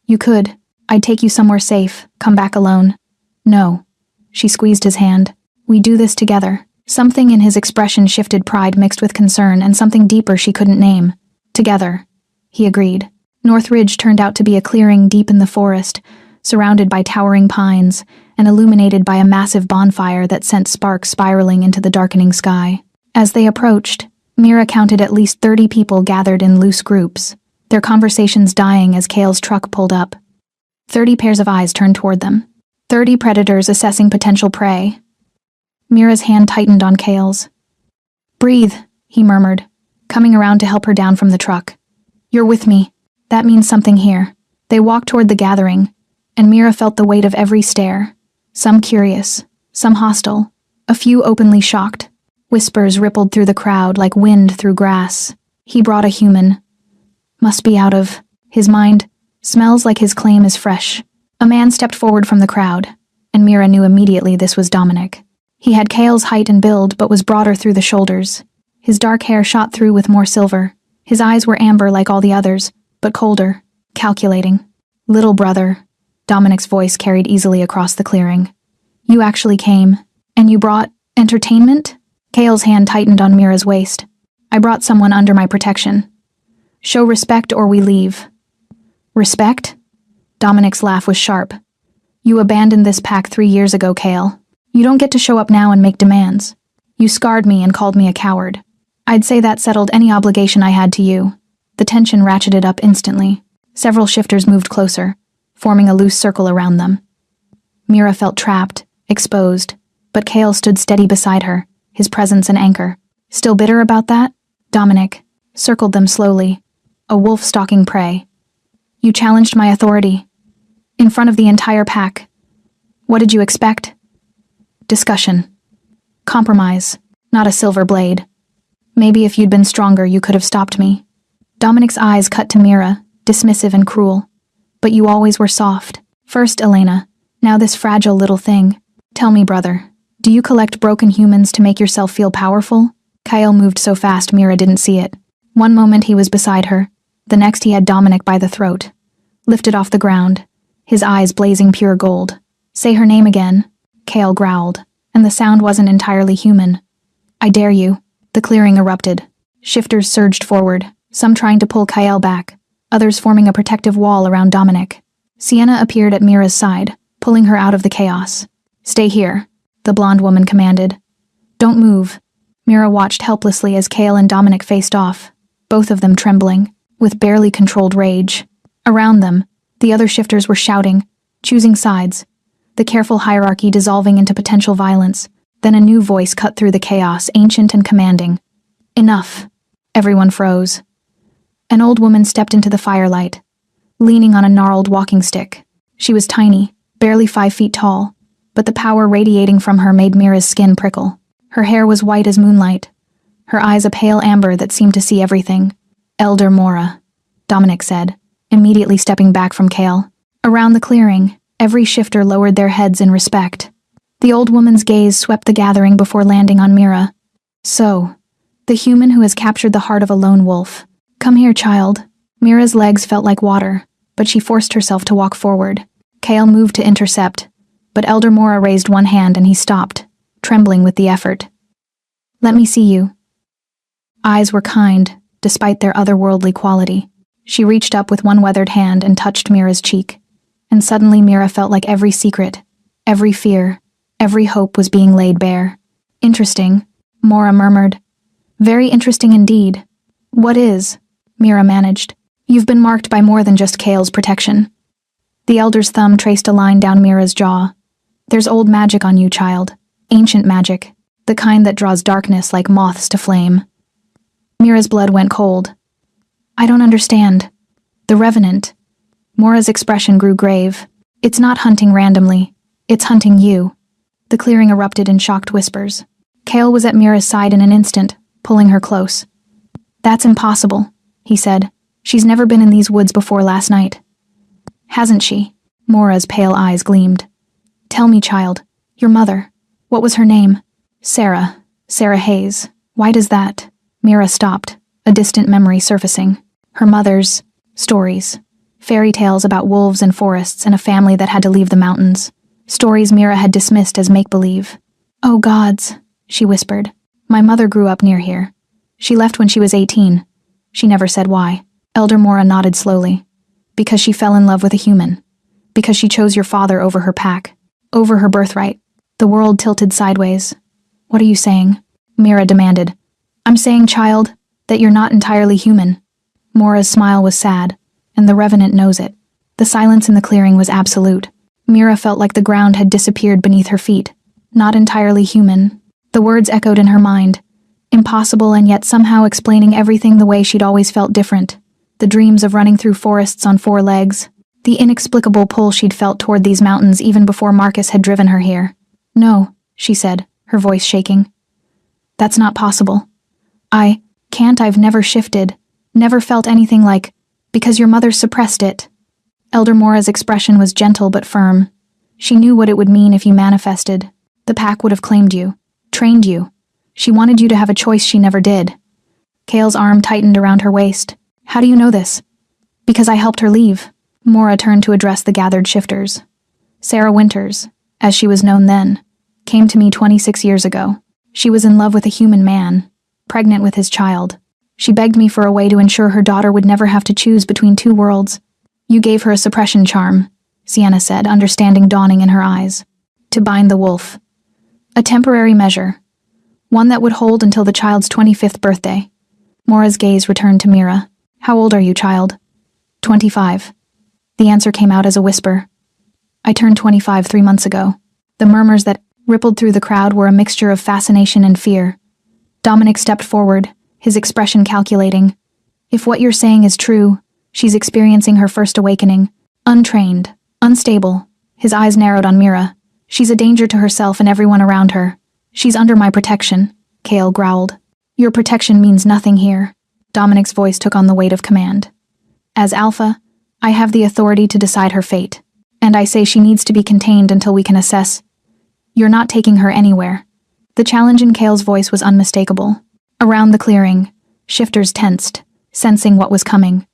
You could. I'd take you somewhere safe, come back alone. No. She squeezed his hand. We do this together. Something in his expression shifted pride mixed with concern and something deeper she couldn't name. Together. He agreed. North Ridge turned out to be a clearing deep in the forest, surrounded by towering pines and illuminated by a massive bonfire that sent sparks spiraling into the darkening sky. As they approached, Mira counted at least 30 people gathered in loose groups, their conversations dying as Kale's truck pulled up. 30 pairs of eyes turned toward them. 30 predators assessing potential prey. Mira's hand tightened on Kale's. Breathe, he murmured, coming around to help her down from the truck. You're with me. That means something here. They walked toward the gathering, and Mira felt the weight of every stare. Some curious, some hostile, a few openly shocked. Whispers rippled through the crowd like wind through grass. He brought a human. Must be out of his mind. Smells like his claim is fresh. A man stepped forward from the crowd, and Mira knew immediately this was Dominic. He had Cale's height and build, but was broader through the shoulders. His dark hair shot through with more silver. His eyes were amber like all the others, but colder, calculating. Little brother, Dominic's voice carried easily across the clearing. You actually came, and you brought entertainment? Cale's hand tightened on Mira's waist. I brought someone under my protection. Show respect or we leave. Respect? Dominic's laugh was sharp. You abandoned this pack 3 years ago, Cale. You don't get to show up now and make demands. You scarred me and called me a coward. I'd say that settled any obligation I had to you. The tension ratcheted up instantly. Several shifters moved closer, forming a loose circle around them. Mira felt trapped, exposed, but Cale stood steady beside her, his presence an anchor. Still bitter about that? Dominic circled them slowly, a wolf stalking prey. You challenged my authority. In front of the entire pack. What did you expect? Discussion. Compromise, not a silver blade. Maybe if you'd been stronger, you could have stopped me. Dominic's eyes cut to Mira, dismissive and cruel. But you always were soft. First Elena, now this fragile little thing. Tell me, brother, do you collect broken humans to make yourself feel powerful? Cale moved so fast Mira didn't see it. One moment he was beside her, the next he had Dominic by the throat. Lifted off the ground, his eyes blazing pure gold. Say her name again, Cale growled, and the sound wasn't entirely human. I dare you. The clearing erupted. Shifters surged forward, some trying to pull Cale back, others forming a protective wall around Dominic. Sienna appeared at Mira's side, pulling her out of the chaos. Stay here, the blonde woman commanded. Don't move. Mira watched helplessly as Cale and Dominic faced off, both of them trembling, with barely controlled rage. Around them, the other shifters were shouting, choosing sides, the careful hierarchy dissolving into potential violence. Then a new voice cut through the chaos, ancient and commanding. Enough. Everyone froze. An old woman stepped into the firelight, leaning on a gnarled walking stick. She was tiny, barely 5 feet tall, but the power radiating from her made Mira's skin prickle. Her hair was white as moonlight, her eyes a pale amber that seemed to see everything. Elder Mora, Dominic said, immediately stepping back from Cale. Around the clearing, every shifter lowered their heads in respect. The old woman's gaze swept the gathering before landing on Mira. So, the human who has captured the heart of a lone wolf. Come here, child. Mira's legs felt like water, but she forced herself to walk forward. Cale moved to intercept, but Elder Mora raised one hand and he stopped, trembling with the effort. Let me see you. Eyes were kind, despite their otherworldly quality. She reached up with one weathered hand and touched Mira's cheek, and suddenly Mira felt like every secret, every fear, every hope was being laid bare. Interesting, Mora murmured. Very interesting indeed. What is? Mira managed. You've been marked by more than just Cale's protection. The elder's thumb traced a line down Mira's jaw. There's old magic on you, child. Ancient magic. The kind that draws darkness like moths to flame. Mira's blood went cold. I don't understand. The Revenant. Mora's expression grew grave. It's not hunting randomly. It's hunting you. The clearing erupted in shocked whispers. Cale was at Mira's side in an instant, pulling her close. That's impossible, he said. She's never been in these woods before last night. Hasn't she? Mora's pale eyes gleamed. Tell me, child. Your mother. What was her name? Sarah Hayes. Why does that? Mira stopped, a distant memory surfacing. Her mother's stories. Fairy tales about wolves and forests and a family that had to leave the mountains. Stories Mira had dismissed as make-believe. Oh gods, she whispered. My mother grew up near here. She left when she was 18. She never said why. Elder Mora nodded slowly. Because she fell in love with a human. Because she chose your father over her pack. Over her birthright. The world tilted sideways. What are you saying? Mira demanded. I'm saying, child, that you're not entirely human. Mora's smile was sad, and the Revenant knows it. The silence in the clearing was absolute. Mira felt like the ground had disappeared beneath her feet. Not entirely human. The words echoed in her mind. Impossible and yet somehow explaining everything the way she'd always felt different. the dreams of running through forests on 4 legs, the inexplicable pull she'd felt toward these mountains even before Marcus had driven her here. "No," she said, her voice shaking. "That's not possible. I've never shifted, never felt anything like, because your mother suppressed it." Elder Mora's expression was gentle but firm. She knew what it would mean if you manifested. The pack would have claimed you, trained you. She wanted you to have a choice she never did. Kale's arm tightened around her waist. "How do you know this?" "Because I helped her leave." Mora turned to address the gathered shifters. "Sarah Winters, as she was known then, came to me 26 years ago. She was in love with a human man, pregnant with his child. She begged me for a way to ensure her daughter would never have to choose between 2 worlds. You gave her a suppression charm," Sienna said, understanding dawning in her eyes. "To bind the wolf. A temporary measure. One that would hold until the child's 25th birthday." Mora's gaze returned to Mira. "How old are you, child?" 25. The answer came out as a whisper. "I turned 25 3 months ago." The murmurs that rippled through the crowd were a mixture of fascination and fear. Dominic stepped forward, his expression calculating. "If what you're saying is true, she's experiencing her first awakening. Untrained, unstable." His eyes narrowed on Mira. "She's a danger to herself and everyone around her. She's under my protection," Kale growled. "Your protection means nothing here." Dominic's voice took on the weight of command. "As Alpha, I have the authority to decide her fate, and I say she needs to be contained until we can assess. You're not taking her anywhere." The challenge in Kale's voice was unmistakable. Around the clearing, shifters tensed, sensing what was coming.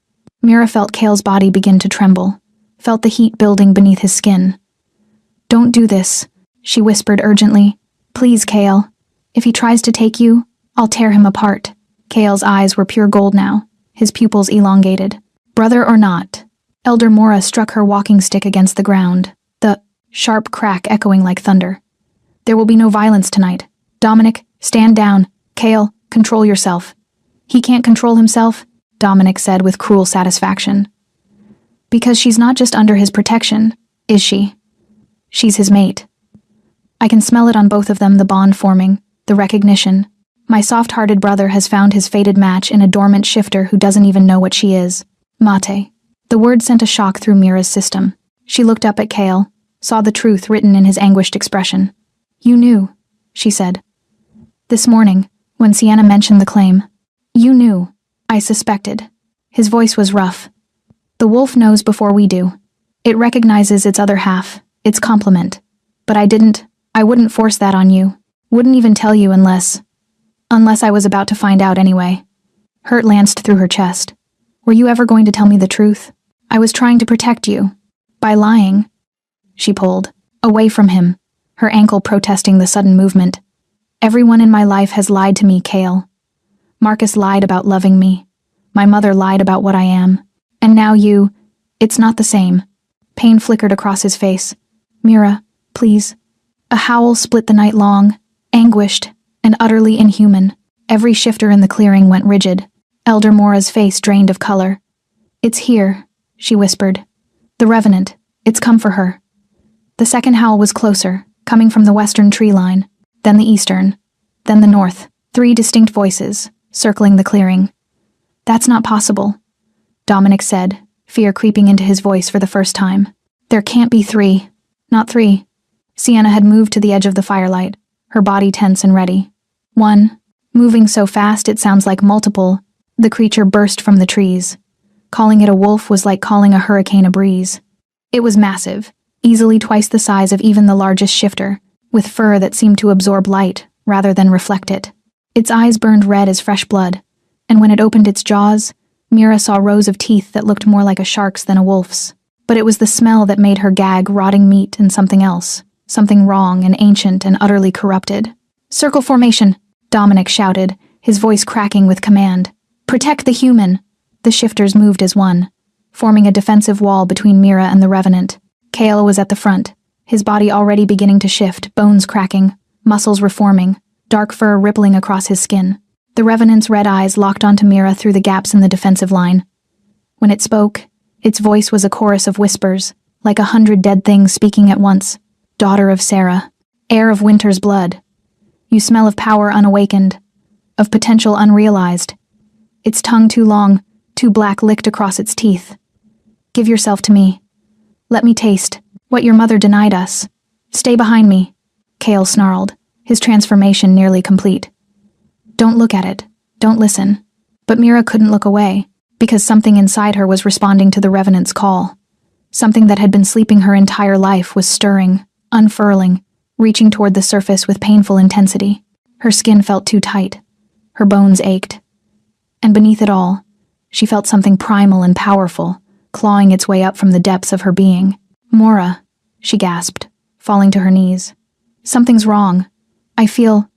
Mira felt Kale's body begin to tremble, felt the heat building beneath his skin. "Don't do this," she whispered urgently. "Please, Kale. If he tries to take you, I'll tear him apart." Kale's eyes were pure gold now, his pupils elongated. "Brother or not?" Elder Mora struck her walking stick against the ground, the sharp crack echoing like thunder. "There will be no violence tonight. Dominic, stand down. Kale, control yourself." "He can't control himself," Dominic said with cruel satisfaction. "Because she's not just under his protection, is she? She's his mate. I can smell it on both of them, the bond forming, the recognition. My soft-hearted brother has found his fated match in a dormant shifter who doesn't even know what she is. Mate." The word sent a shock through Mira's system. She looked up at Kale, saw the truth written in his anguished expression. "You knew," she said. "This morning, when Sienna mentioned the claim. You knew. I suspected." His voice was rough. "The wolf knows before we do. It recognizes its other half, its complement. But I wouldn't force that on you. Wouldn't even tell you unless I was about to find out anyway." Hurt lanced through her chest. "Were you ever going to tell me the truth? I was trying to protect you. By lying." She pulled away from him, her ankle protesting the sudden movement. "Everyone in my life has lied to me, Kale. Marcus lied about loving me. My mother lied about what I am. And now you. It's not the same." Pain flickered across his face. "Mira, please." A howl split the night long, anguished and utterly inhuman. Every shifter in the clearing went rigid. Elder Mora's face drained of color. "It's here," she whispered. "The Revenant. It's come for her." The second howl was closer, coming from the western tree line, then the eastern, then the north. 3 distinct voices, circling the clearing. "That's not possible," Dominic said, fear creeping into his voice for the first time. "There can't be 3. Not 3. Sienna had moved to the edge of the firelight, her body tense and ready. 1. Moving so fast it sounds like multiple. The creature burst from the trees. Calling it a wolf was like calling a hurricane a breeze. It was massive, easily twice the size of even the largest shifter, with fur that seemed to absorb light rather than reflect it. Its eyes burned red as fresh blood, and when it opened its jaws, Mira saw rows of teeth that looked more like a shark's than a wolf's. But it was the smell that made her gag rotting meat and something else, something wrong and ancient and utterly corrupted. "Circle formation," Dominic shouted, his voice cracking with command. "Protect the human." The shifters moved as one, forming a defensive wall between Mira and the Revenant. Kale was at the front, his body already beginning to shift, bones cracking, muscles reforming, dark fur rippling across his skin. The Revenant's red eyes locked onto Mira through the gaps in the defensive line. When it spoke, its voice was a chorus of whispers, like 100 dead things speaking at once. "Daughter of Sarah, heir of Winter's blood. You smell of power unawakened, of potential unrealized. Its tongue too long, two black licked across its teeth. Give yourself to me. Let me taste what your mother denied us. Stay behind me, Kale snarled, his transformation nearly complete. Don't look at it. Don't listen. But Mira couldn't look away, because something inside her was responding to the Revenant's call. Something that had been sleeping her entire life was stirring, unfurling, reaching toward the surface with painful intensity. Her skin felt too tight. Her bones ached. And beneath it all, she felt something primal and powerful, clawing its way up from the depths of her being. Mora, she gasped, falling to her knees. Something's wrong. I feel...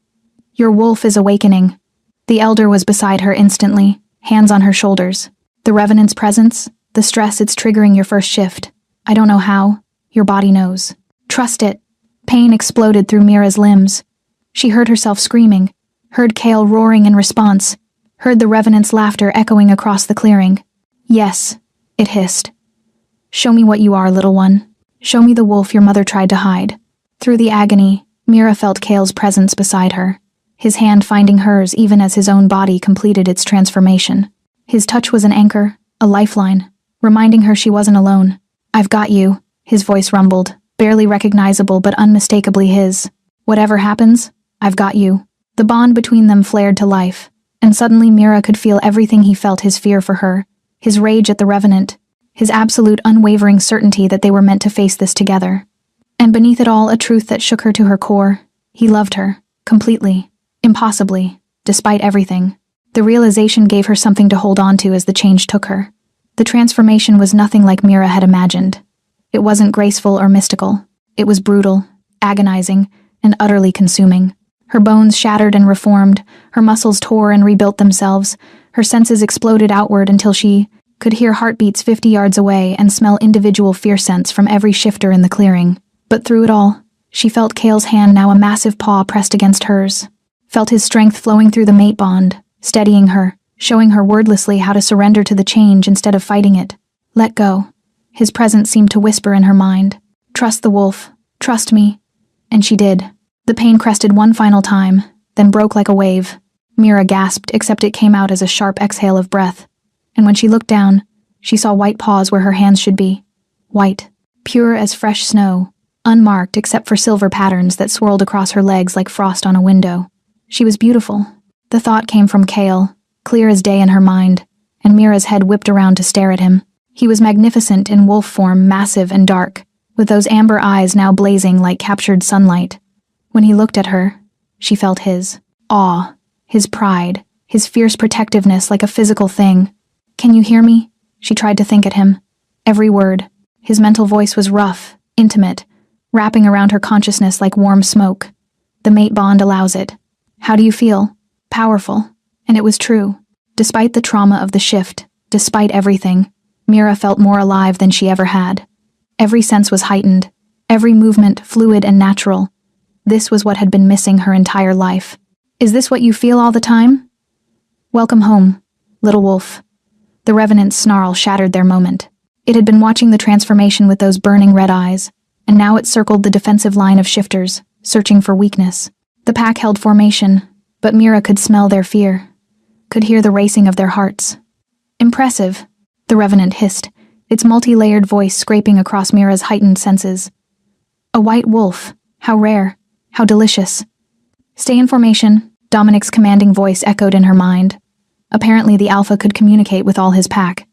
Your wolf is awakening. The elder was beside her instantly, hands on her shoulders. The Revenant's presence, the stress it's triggering your first shift. I don't know how. Your body knows. Trust it. Pain exploded through Mira's limbs. She heard herself screaming, heard Kale roaring in response, heard the Revenant's laughter echoing across the clearing. Yes, it hissed. Show me what you are, little one. Show me the wolf your mother tried to hide. Through the agony, Mira felt Kale's presence beside her, his hand finding hers even as his own body completed its transformation. His touch was an anchor, a lifeline, reminding her she wasn't alone. I've got you, his voice rumbled, barely recognizable but unmistakably his. Whatever happens, I've got you. The bond between them flared to life, and suddenly Mira could feel everything he felt: his fear for her, his rage at the Revenant, his absolute unwavering certainty that they were meant to face this together. And beneath it all, a truth that shook her to her core. He loved her, completely, impossibly, despite everything. The realization gave her something to hold on to as the change took her. The transformation was nothing like Mira had imagined. It wasn't graceful or mystical. It was brutal, agonizing, and utterly consuming. Her bones shattered and reformed, her muscles tore and rebuilt themselves, her senses exploded outward until she could hear heartbeats 50 yards away and smell individual fear scents from every shifter in the clearing. But through it all, she felt Kale's hand, now a massive paw pressed against hers, felt his strength flowing through the mate bond, steadying her, showing her wordlessly how to surrender to the change instead of fighting it. Let go. His presence seemed to whisper in her mind. Trust the wolf. Trust me. And she did. The pain crested one final time, then broke like a wave. Mira gasped, except it came out as a sharp exhale of breath. And when she looked down, she saw white paws where her hands should be. White, pure as fresh snow, unmarked except for silver patterns that swirled across her legs like frost on a window. She was beautiful. The thought came from Kale, clear as day in her mind, and Mira's head whipped around to stare at him. He was magnificent in wolf form, massive and dark, with those amber eyes now blazing like captured sunlight. When he looked at her, she felt his awe, his pride, his fierce protectiveness like a physical thing. Can you hear me? She tried to think at him. Every word. His mental voice was rough, intimate, wrapping around her consciousness like warm smoke. The mate bond allows it. How do you feel? Powerful. And it was true. Despite the trauma of the shift, despite everything, Mira felt more alive than she ever had. Every sense was heightened, every movement fluid and natural. This was what had been missing her entire life. Is this what you feel all the time? Welcome home, little wolf. The Revenant's snarl shattered their moment. It had been watching the transformation with those burning red eyes, and now it circled the defensive line of shifters, searching for weakness. The pack held formation, but Mira could smell their fear, could hear the racing of their hearts. Impressive, the Revenant hissed, its multi-layered voice scraping across Mira's heightened senses. A white wolf, how rare, how delicious. Stay in formation, Dominic's commanding voice echoed in her mind. Apparently the Alpha could communicate with all his pack.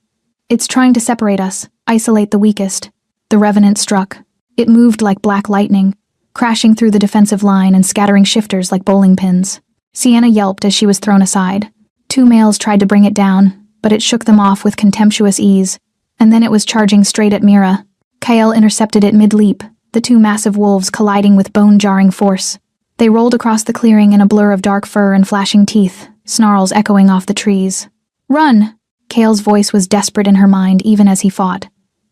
It's trying to separate us, isolate the weakest. The Revenant struck. It moved like black lightning, crashing through the defensive line and scattering shifters like bowling pins. Sienna yelped as she was thrown aside. Two males tried to bring it down, but it shook them off with contemptuous ease, and then it was charging straight at Mira. Kale intercepted it mid-leap, the two massive wolves colliding with bone-jarring force. They rolled across the clearing in a blur of dark fur and flashing teeth, snarls echoing off the trees. Run! Kale's voice was desperate in her mind even as he fought.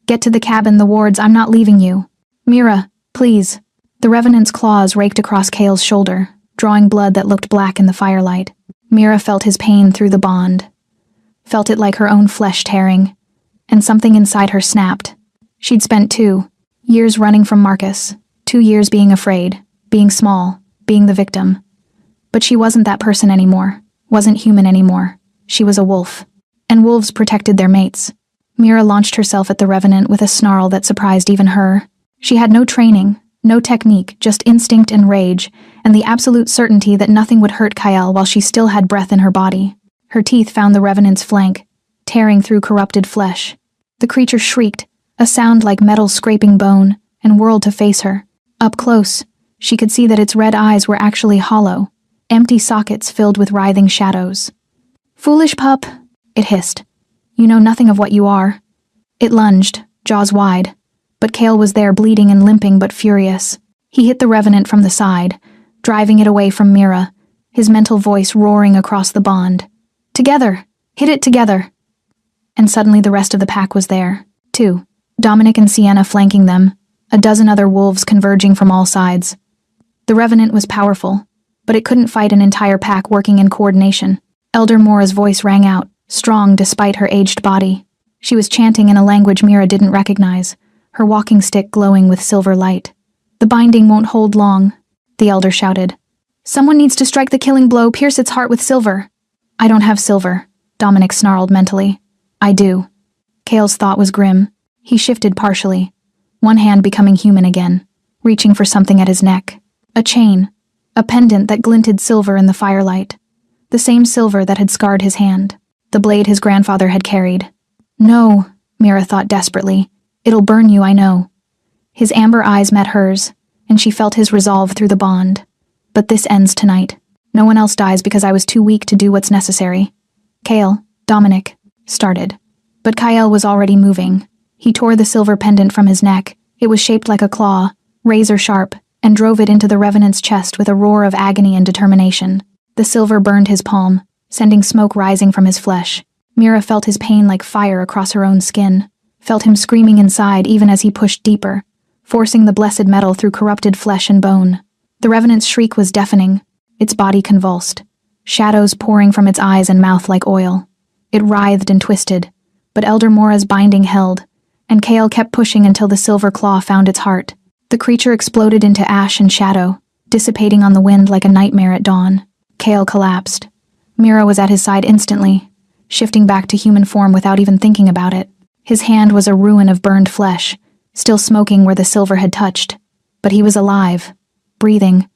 Get to the cabin, the wards, I'm not leaving you. Mira, please. The Revenant's claws raked across Kale's shoulder, drawing blood that looked black in the firelight. Mira felt his pain through the bond, felt it like her own flesh tearing, and something inside her snapped. She'd spent 2 years running from Marcus, 2 years being afraid, being small, being the victim. But she wasn't that person anymore, wasn't human anymore. She was a wolf. and wolves protected their mates. Mira launched herself at the revenant with a snarl that surprised even her. She had no training, no technique, just instinct and rage, and the absolute certainty that nothing would hurt Kyle while she still had breath in her body. Her teeth found the revenant's flank, tearing through corrupted flesh. The creature shrieked, a sound like metal scraping bone, and whirled to face her. Up close, she could see that its red eyes were actually hollow, empty sockets filled with writhing shadows. "Foolish pup," it hissed. "You know nothing of what you are." It lunged, jaws wide, but Kale was there bleeding and limping but furious. He hit the revenant from the side, driving it away from Mira, his mental voice roaring across the bond. "Together! Hit it together!" And suddenly the rest of the pack was there, too. Dominic and Sienna flanking them, a dozen other wolves converging from all sides. The revenant was powerful, but it couldn't fight an entire pack working in coordination. Elder Mora's voice rang out, strong despite her aged body. She was chanting in a language Mira didn't recognize, her walking stick glowing with silver light. "The binding won't hold long," the elder shouted. "Someone needs to strike the killing blow, pierce its heart with silver." "I don't have silver," Dominic snarled mentally. "I do." Kale's thought was grim. He shifted partially, one hand becoming human again, reaching for something at his neck. A chain, a pendant that glinted silver in the firelight. The same silver that had scarred his hand, the blade his grandfather had carried. "No," Mira thought desperately. "It'll burn you, I know." His amber eyes met hers, and she felt his resolve through the bond. "But this ends tonight. No one else dies because I was too weak to do what's necessary." Kale, Dominic, started. But Kyle was already moving. He tore the silver pendant from his neck. It was shaped like a claw, razor sharp, and drove it into the revenant's chest with a roar of agony and determination. The silver burned his palm, sending smoke rising from his flesh. Mira felt his pain like fire across her own skin, felt him screaming inside even as he pushed deeper, forcing the blessed metal through corrupted flesh and bone. The revenant's shriek was deafening, its body convulsed, shadows pouring from its eyes and mouth like oil. It writhed and twisted, but Elder Mora's binding held, and Kale kept pushing until the silver claw found its heart. The creature exploded into ash and shadow, dissipating on the wind like a nightmare at dawn. Kale collapsed. Mira was at his side instantly, shifting back to human form without even thinking about it. His hand was a ruin of burned flesh, still smoking where the silver had touched. But he was alive, breathing,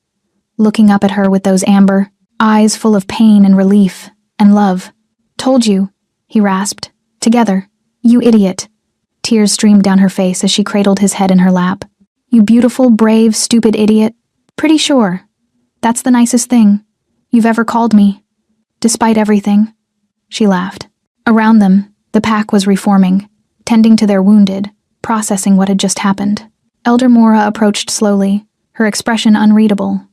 looking up at her with those amber eyes full of pain and relief and love. "Told you," he rasped. "Together. You idiot." Tears streamed down her face as she cradled his head in her lap. "You beautiful, brave, stupid idiot. Pretty sure. That's the nicest thing you've ever called me. Despite everything." She laughed. Around them, the pack was reforming, tending to their wounded, processing what had just happened. Elder Mora approached slowly, her expression unreadable.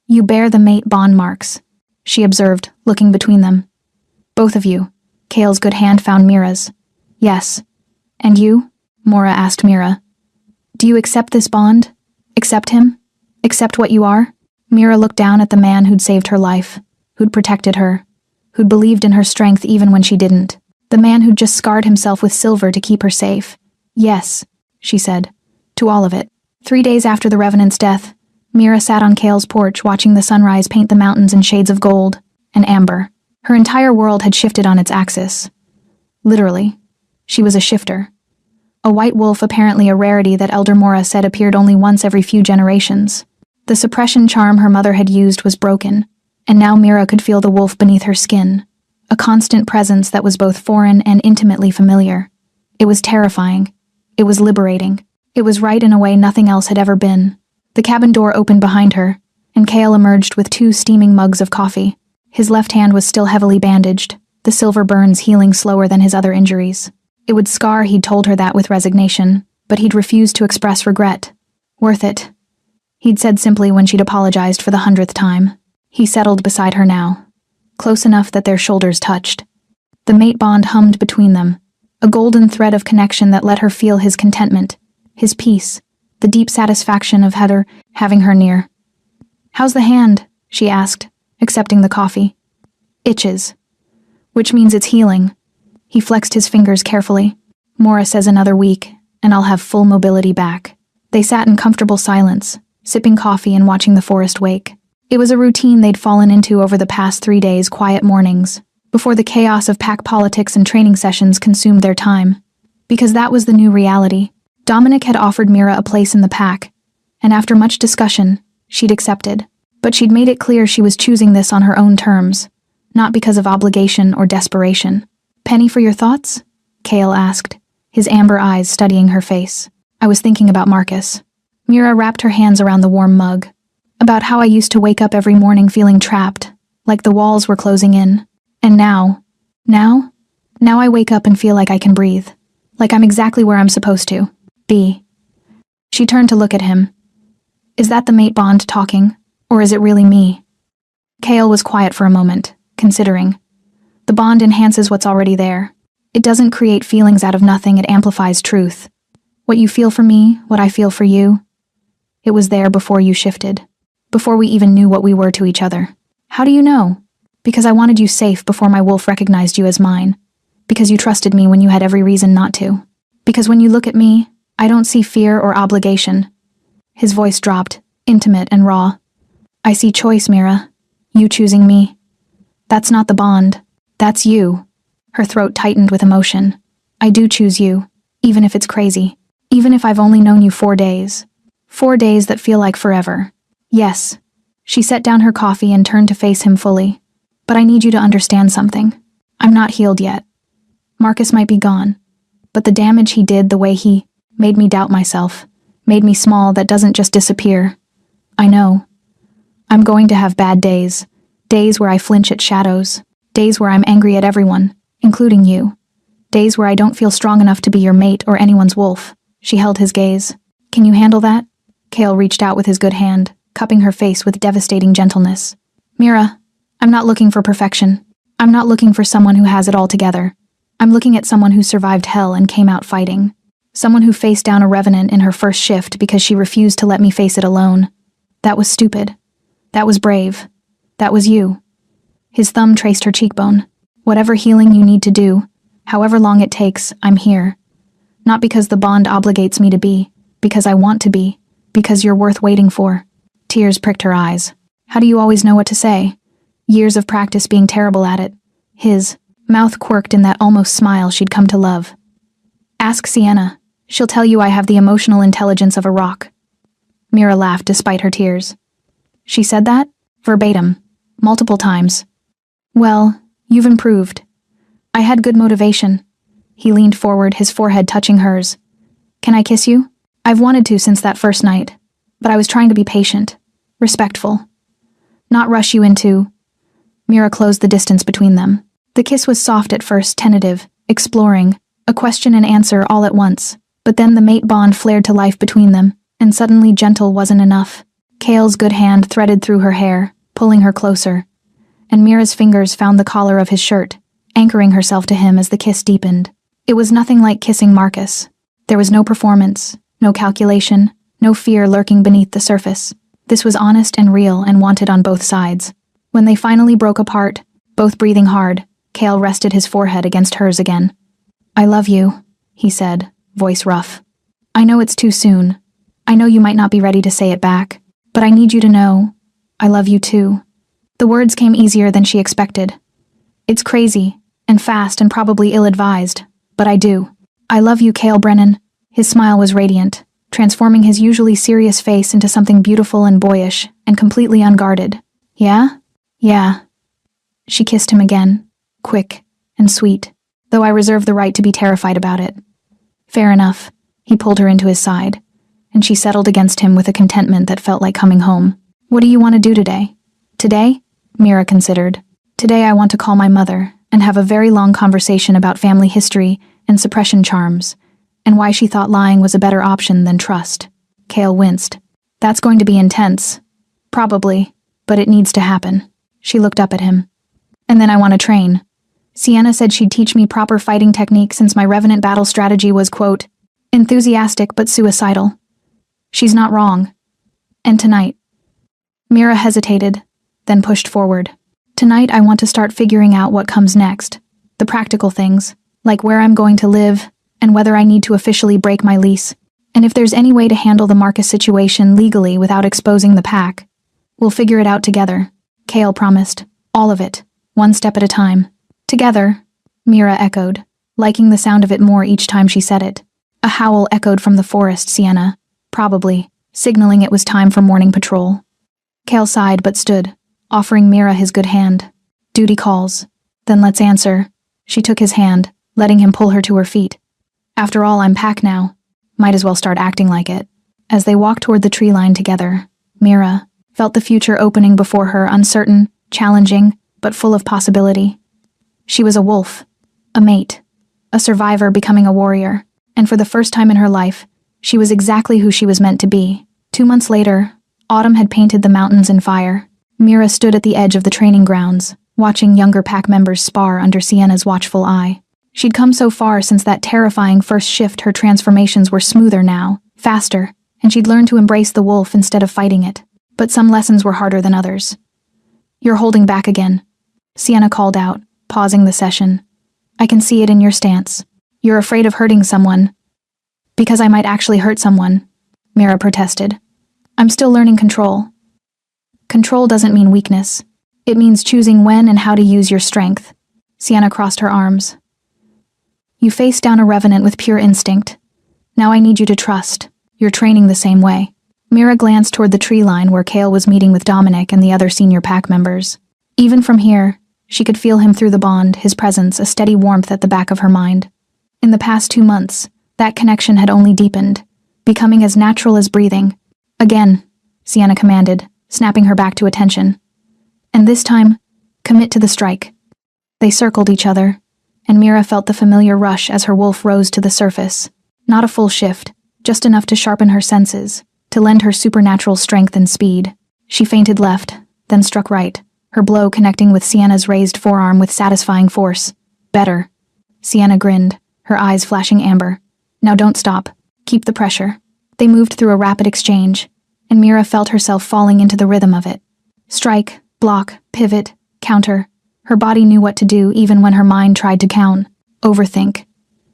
"You bear the mate bond marks," she observed, looking between them. "Both of you." Kale's good hand found Mira's. "Yes. And you?" Mora asked Mira. "Do you accept this bond? Accept him? Accept what you are?" Mira looked down at the man who'd saved her life, who'd protected her, who'd believed in her strength even when she didn't. The man who'd just scarred himself with silver to keep her safe. "Yes," she said, "to all of it." 3 days after the Revenant's death, Mira sat on Kale's porch watching the sunrise paint the mountains in shades of gold and amber. Her entire world had shifted on its axis. Literally. She was a shifter. A white wolf, apparently a rarity that Elder Mora said appeared only once every few generations. The suppression charm her mother had used was broken, and now Mira could feel the wolf beneath her skin, a constant presence that was both foreign and intimately familiar. It was terrifying. It was liberating. It was right in a way nothing else had ever been. The cabin door opened behind her, and Kale emerged with 2 steaming mugs of coffee. His left hand was still heavily bandaged, the silver burns healing slower than his other injuries. It would scar, he'd told her that with resignation, but he'd refused to express regret. "Worth it," he'd said simply when she'd apologized for the 100th time. He settled beside her now, close enough that their shoulders touched. The mate bond hummed between them, a golden thread of connection that let her feel his contentment, his peace, the deep satisfaction of Heather having her near. "How's the hand?" she asked, accepting the coffee. "Itches. Which means it's healing." He flexed his fingers carefully. "Mora says another week, and I'll have full mobility back." They sat in comfortable silence, sipping coffee and watching the forest wake. It was a routine they'd fallen into over the past 3 days, quiet mornings, before the chaos of pack politics and training sessions consumed their time. Because that was the new reality. Dominic had offered Mira a place in the pack, and after much discussion, she'd accepted. But she'd made it clear she was choosing this on her own terms, not because of obligation or desperation. "Penny for your thoughts?" Cale asked, his amber eyes studying her face. "I was thinking about Marcus." Mira wrapped her hands around the warm mug. "About how I used to wake up every morning feeling trapped, like the walls were closing in. And now I wake up and feel like I can breathe. Like I'm exactly where I'm supposed to be." She turned to look at him. "Is that the mate bond talking, or is it really me?" Cale was quiet for a moment, considering. The bond enhances what's already there. It doesn't create feelings out of nothing, it amplifies truth. What you feel for me, what I feel for you, it was there before you shifted. Before we even knew what we were to each other. "How do you know?" "Because I wanted you safe before my wolf recognized you as mine. Because you trusted me when you had every reason not to. Because when you look at me, I don't see fear or obligation." His voice dropped, intimate and raw. "I see choice, Mira. You choosing me. That's not the bond. That's you." Her throat tightened with emotion. "I do choose you, even if it's crazy. Even if I've only known you 4 days. 4 days that feel like forever. Yes." She set down her coffee and turned to face him fully. "But I need you to understand something. I'm not healed yet. Marcus might be gone, but the damage he did, the way he made me doubt myself, made me small, that doesn't just disappear. I know. I'm going to have bad days. Days where I flinch at shadows. Days where I'm angry at everyone, including you. Days where I don't feel strong enough to be your mate or anyone's wolf." She held his gaze. "Can you handle that?" Cale reached out with his good hand, cupping her face with devastating gentleness. "Mira, I'm not looking for perfection. I'm not looking for someone who has it all together. I'm looking at someone who survived hell and came out fighting. Someone who faced down a revenant in her first shift because she refused to let me face it alone. That was stupid. That was brave. That was you." His thumb traced her cheekbone. "Whatever healing you need to do, however long it takes, I'm here. Not because the bond obligates me to be, because I want to be, because you're worth waiting for." Tears pricked her eyes. "How do you always know what to say?" Years of practice being terrible at it. His mouth quirked in that almost smile she'd come to love. "Ask Sienna. She'll tell you I have the emotional intelligence of a rock." Mira laughed despite her tears. "She said that? Verbatim. Multiple times." "Well, you've improved. I had good motivation." He leaned forward, his forehead touching hers. "Can I kiss you? I've wanted to since that first night, but I was trying to be patient, respectful. Not rush you into—" Mira closed the distance between them. The kiss was soft at first, tentative, exploring, a question and answer all at once. But then the mate bond flared to life between them, and suddenly gentle wasn't enough. Cale's good hand threaded through her hair, pulling her closer, and Mira's fingers found the collar of his shirt, anchoring herself to him as the kiss deepened. It was nothing like kissing Marcus. There was no performance, no calculation, no fear lurking beneath the surface. This was honest and real and wanted on both sides. When they finally broke apart, both breathing hard, Cale rested his forehead against hers again. "I love you," he said, voice rough. "I know it's too soon. I know you might not be ready to say it back, but I need you to know, I love you too." The words came easier than she expected. "It's crazy, and fast, and probably ill-advised, but I do. I love you, Cale Brennan." His smile was radiant, transforming his usually serious face into something beautiful and boyish, and completely unguarded. "Yeah? Yeah." She kissed him again, quick and sweet, though I reserve the right to be terrified about it. "Fair enough." He pulled her into his side, and she settled against him with a contentment that felt like coming home. "What do you want to do today?" "Today?" Mira considered. "Today I want to call my mother and have a very long conversation about family history and suppression charms, and why she thought lying was a better option than trust." Cale winced. "That's going to be intense. Probably, but it needs to happen." She looked up at him. "And then I want to train. Sienna said she'd teach me proper fighting technique since my revenant battle strategy was, quote, enthusiastic but suicidal. She's not wrong. And tonight." Mira hesitated, then pushed forward. "Tonight I want to start figuring out what comes next. The practical things, like where I'm going to live, and whether I need to officially break my lease, and if there's any way to handle the Marcus situation legally without exposing the pack. We'll figure it out together," Cale promised. "All of it, one step at a time." Together, Mira echoed, liking the sound of it more each time she said it. A howl echoed from the forest, Sienna, probably, signaling it was time for morning patrol. Cale sighed but stood, offering Mira his good hand. Duty calls. Then let's answer. She took his hand, letting him pull her to her feet. After all, I'm Pack now. Might as well start acting like it. As they walked toward the tree line together, Mira felt the future opening before her, uncertain, challenging, but full of possibility. She was a wolf, a mate, a survivor becoming a warrior, and for the first time in her life, she was exactly who she was meant to be. 2 months later, autumn had painted the mountains in fire. Mira stood at the edge of the training grounds, watching younger Pack members spar under Sienna's watchful eye. She'd come so far since that terrifying first shift. Her transformations were smoother now, faster, and she'd learned to embrace the wolf instead of fighting it. But some lessons were harder than others. You're holding back again, Sienna called out, pausing the session. I can see it in your stance. You're afraid of hurting someone. Because I might actually hurt someone, Mira protested. I'm still learning control. Control doesn't mean weakness. It means choosing when and how to use your strength. Sienna crossed her arms. You faced down a revenant with pure instinct. Now I need you to trust. You're training the same way. Mira glanced toward the tree line where Cale was meeting with Dominic and the other senior Pack members. Even from here, she could feel him through the bond, his presence, a steady warmth at the back of her mind. In the past 2 months, that connection had only deepened, becoming as natural as breathing. Again, Sienna commanded, snapping her back to attention. And this time, commit to the strike. They circled each other, and Mira felt the familiar rush as her wolf rose to the surface. Not a full shift, just enough to sharpen her senses, to lend her supernatural strength and speed. She feinted left, then struck right, her blow connecting with Sienna's raised forearm with satisfying force. Better. Sienna grinned, her eyes flashing amber. Now don't stop. Keep the pressure. They moved through a rapid exchange, and Mira felt herself falling into the rhythm of it. Strike, block, pivot, counter. Her body knew what to do even when her mind tried to overthink.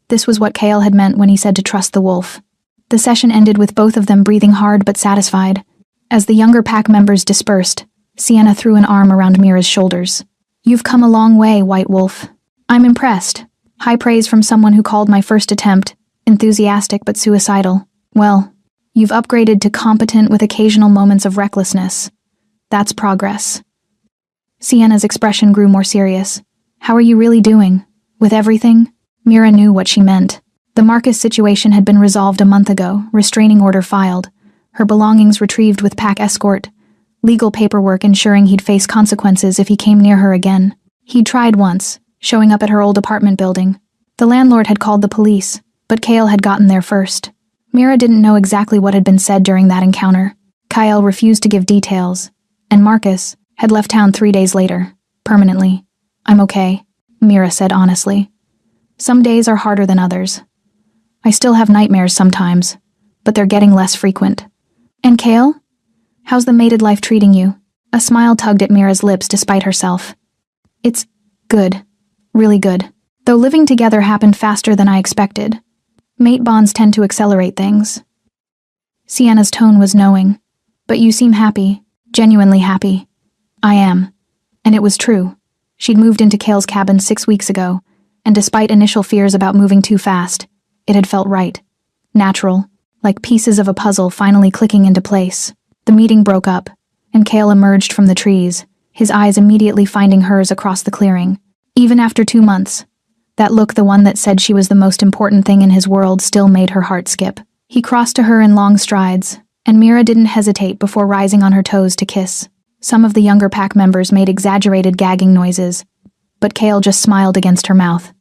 This was what Cale had meant when he said to trust the wolf. The session ended with both of them breathing hard but satisfied. As the younger Pack members dispersed, Sienna threw an arm around Mira's shoulders. You've come a long way, White Wolf. I'm impressed. High praise from someone who called my first attempt enthusiastic but suicidal. Well, you've upgraded to competent with occasional moments of recklessness. That's progress. Sienna's expression grew more serious. How are you really doing? With everything? Mira knew what she meant. The Marcus situation had been resolved a month ago, restraining order filed, her belongings retrieved with Pack escort, legal paperwork ensuring he'd face consequences if he came near her again. He'd tried once, showing up at her old apartment building. The landlord had called the police, but Cale had gotten there first. Mira didn't know exactly what had been said during that encounter. Kyle refused to give details, and Marcus had left town 3 days later, permanently. I'm okay, Mira said honestly. Some days are harder than others. I still have nightmares sometimes, but they're getting less frequent. And Cale? How's the mated life treating you? A smile tugged at Mira's lips despite herself. It's good. Really good. Though living together happened faster than I expected. Mate bonds tend to accelerate things. Sienna's tone was knowing. But you seem happy. Genuinely happy. I am. And it was true. She'd moved into Cale's cabin 6 weeks ago, and despite initial fears about moving too fast, it had felt right. Natural, like pieces of a puzzle finally clicking into place. The meeting broke up, and Cale emerged from the trees, his eyes immediately finding hers across the clearing. Even after 2 months, that look, the one that said she was the most important thing in his world, still made her heart skip. He crossed to her in long strides, and Mira didn't hesitate before rising on her toes to kiss. Some of the younger Pack members made exaggerated gagging noises, but Cale just smiled against her mouth.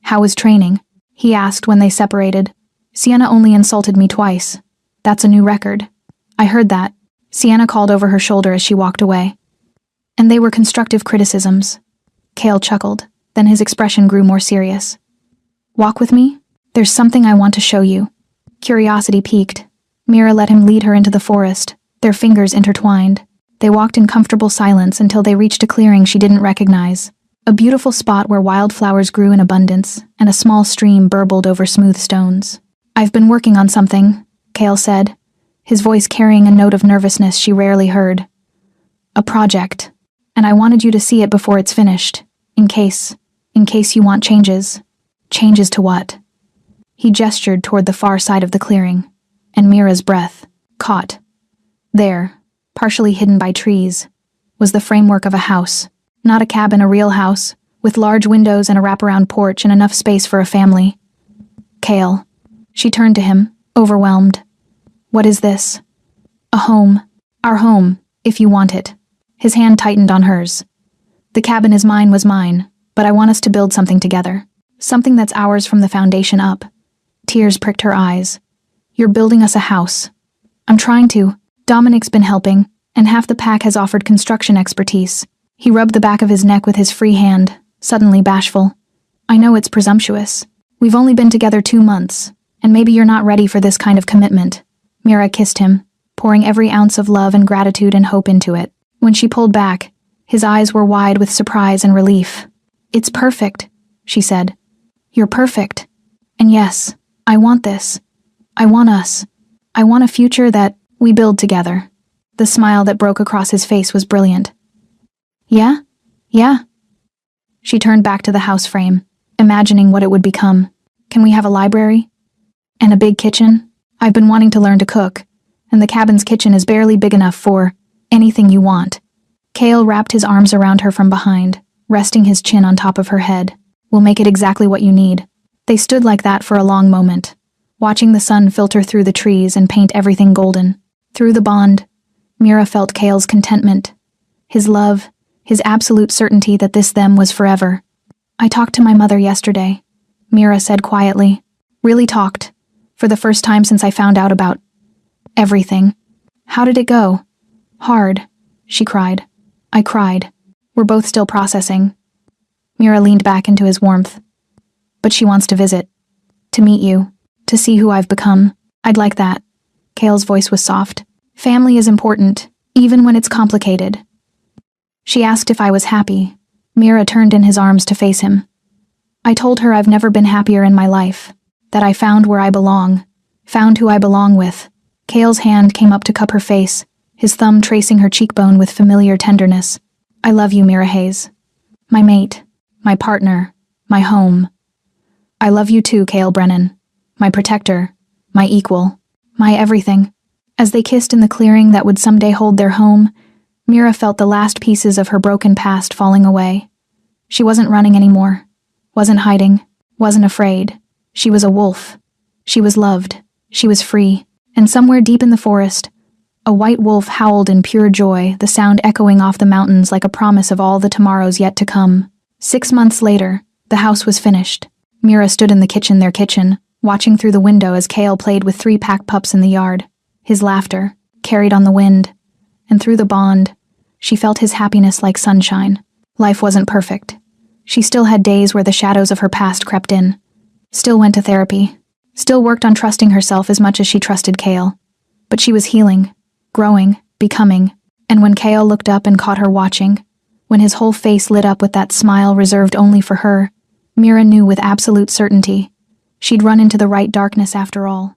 How was training? He asked when they separated. Sienna only insulted me twice. That's a new record. I heard that. Sienna called over her shoulder as she walked away. And they were constructive criticisms. Cale chuckled, then his expression grew more serious. Walk with me? There's something I want to show you. Curiosity piqued. Mira let him lead her into the forest, their fingers intertwined. They walked in comfortable silence until they reached a clearing she didn't recognize. A beautiful spot where wildflowers grew in abundance, and a small stream burbled over smooth stones. I've been working on something, Cale said, his voice carrying a note of nervousness she rarely heard. A project, and I wanted you to see it before it's finished, in case In case you want changes. Changes to what? He gestured toward the far side of the clearing, and Mira's breath caught. There, partially hidden by trees, was the framework of a house. Not a cabin, a real house, with large windows and a wraparound porch and enough space for a family. Cale. She turned to him, overwhelmed. What is this? A home. Our home, if you want it. His hand tightened on hers. The cabin is mine was mine, but I want us to build something together. Something that's ours from the foundation up. Tears pricked her eyes. You're building us a house. I'm trying to. Dominic's been helping, and half the pack has offered construction expertise. He rubbed the back of his neck with his free hand, suddenly bashful. I know it's presumptuous. We've only been together 2 months, and maybe you're not ready for this kind of commitment. Mira kissed him, pouring every ounce of love and gratitude and hope into it. When she pulled back, his eyes were wide with surprise and relief. It's perfect, she said. You're perfect. And yes, I want this. I want us. I want a future that we build together. The smile that broke across his face was brilliant. Yeah? Yeah? She turned back to the house frame, imagining what it would become. Can we have a library? And a big kitchen? I've been wanting to learn to cook, and the cabin's kitchen is barely big enough for anything you want. Cale wrapped his arms around her from behind, resting his chin on top of her head. We'll make it exactly what you need. They stood like that for a long moment, watching the sun filter through the trees and paint everything golden. Through the bond, Mira felt Cale's contentment, his love, his absolute certainty that this them was forever. I talked to my mother yesterday, Mira said quietly. Really talked, for the first time since I found out about everything. How did it go? Hard, she cried. I cried. We're both still processing. Mira leaned back into his warmth. But she wants to visit. To meet you. To see who I've become. I'd like that. Cale's voice was soft. Family is important, even when it's complicated. She asked if I was happy. Mira turned in his arms to face him. I told her I've never been happier in my life. That I found where I belong. Found who I belong with. Cale's hand came up to cup her face, his thumb tracing her cheekbone with familiar tenderness. I love you, Mira Hayes. My mate. My partner. My home. I love you too, Cale Brennan. My protector. My equal. My everything. As they kissed in the clearing that would someday hold their home, Mira felt the last pieces of her broken past falling away. She wasn't running anymore. Wasn't hiding. Wasn't afraid. She was a wolf. She was loved. She was free. And somewhere deep in the forest, a white wolf howled in pure joy, the sound echoing off the mountains like a promise of all the tomorrows yet to come. 6 months later, the house was finished. Mira stood in the kitchen, their kitchen, watching through the window as Cale played with 3 pack pups in the yard. His laughter, carried on the wind. And through the bond, she felt his happiness like sunshine. Life wasn't perfect. She still had days where the shadows of her past crept in. Still went to therapy. Still worked on trusting herself as much as she trusted Cale. But she was healing, growing, becoming. And when Cale looked up and caught her watching, when his whole face lit up with that smile reserved only for her, Mira knew with absolute certainty she'd run into the right darkness after all.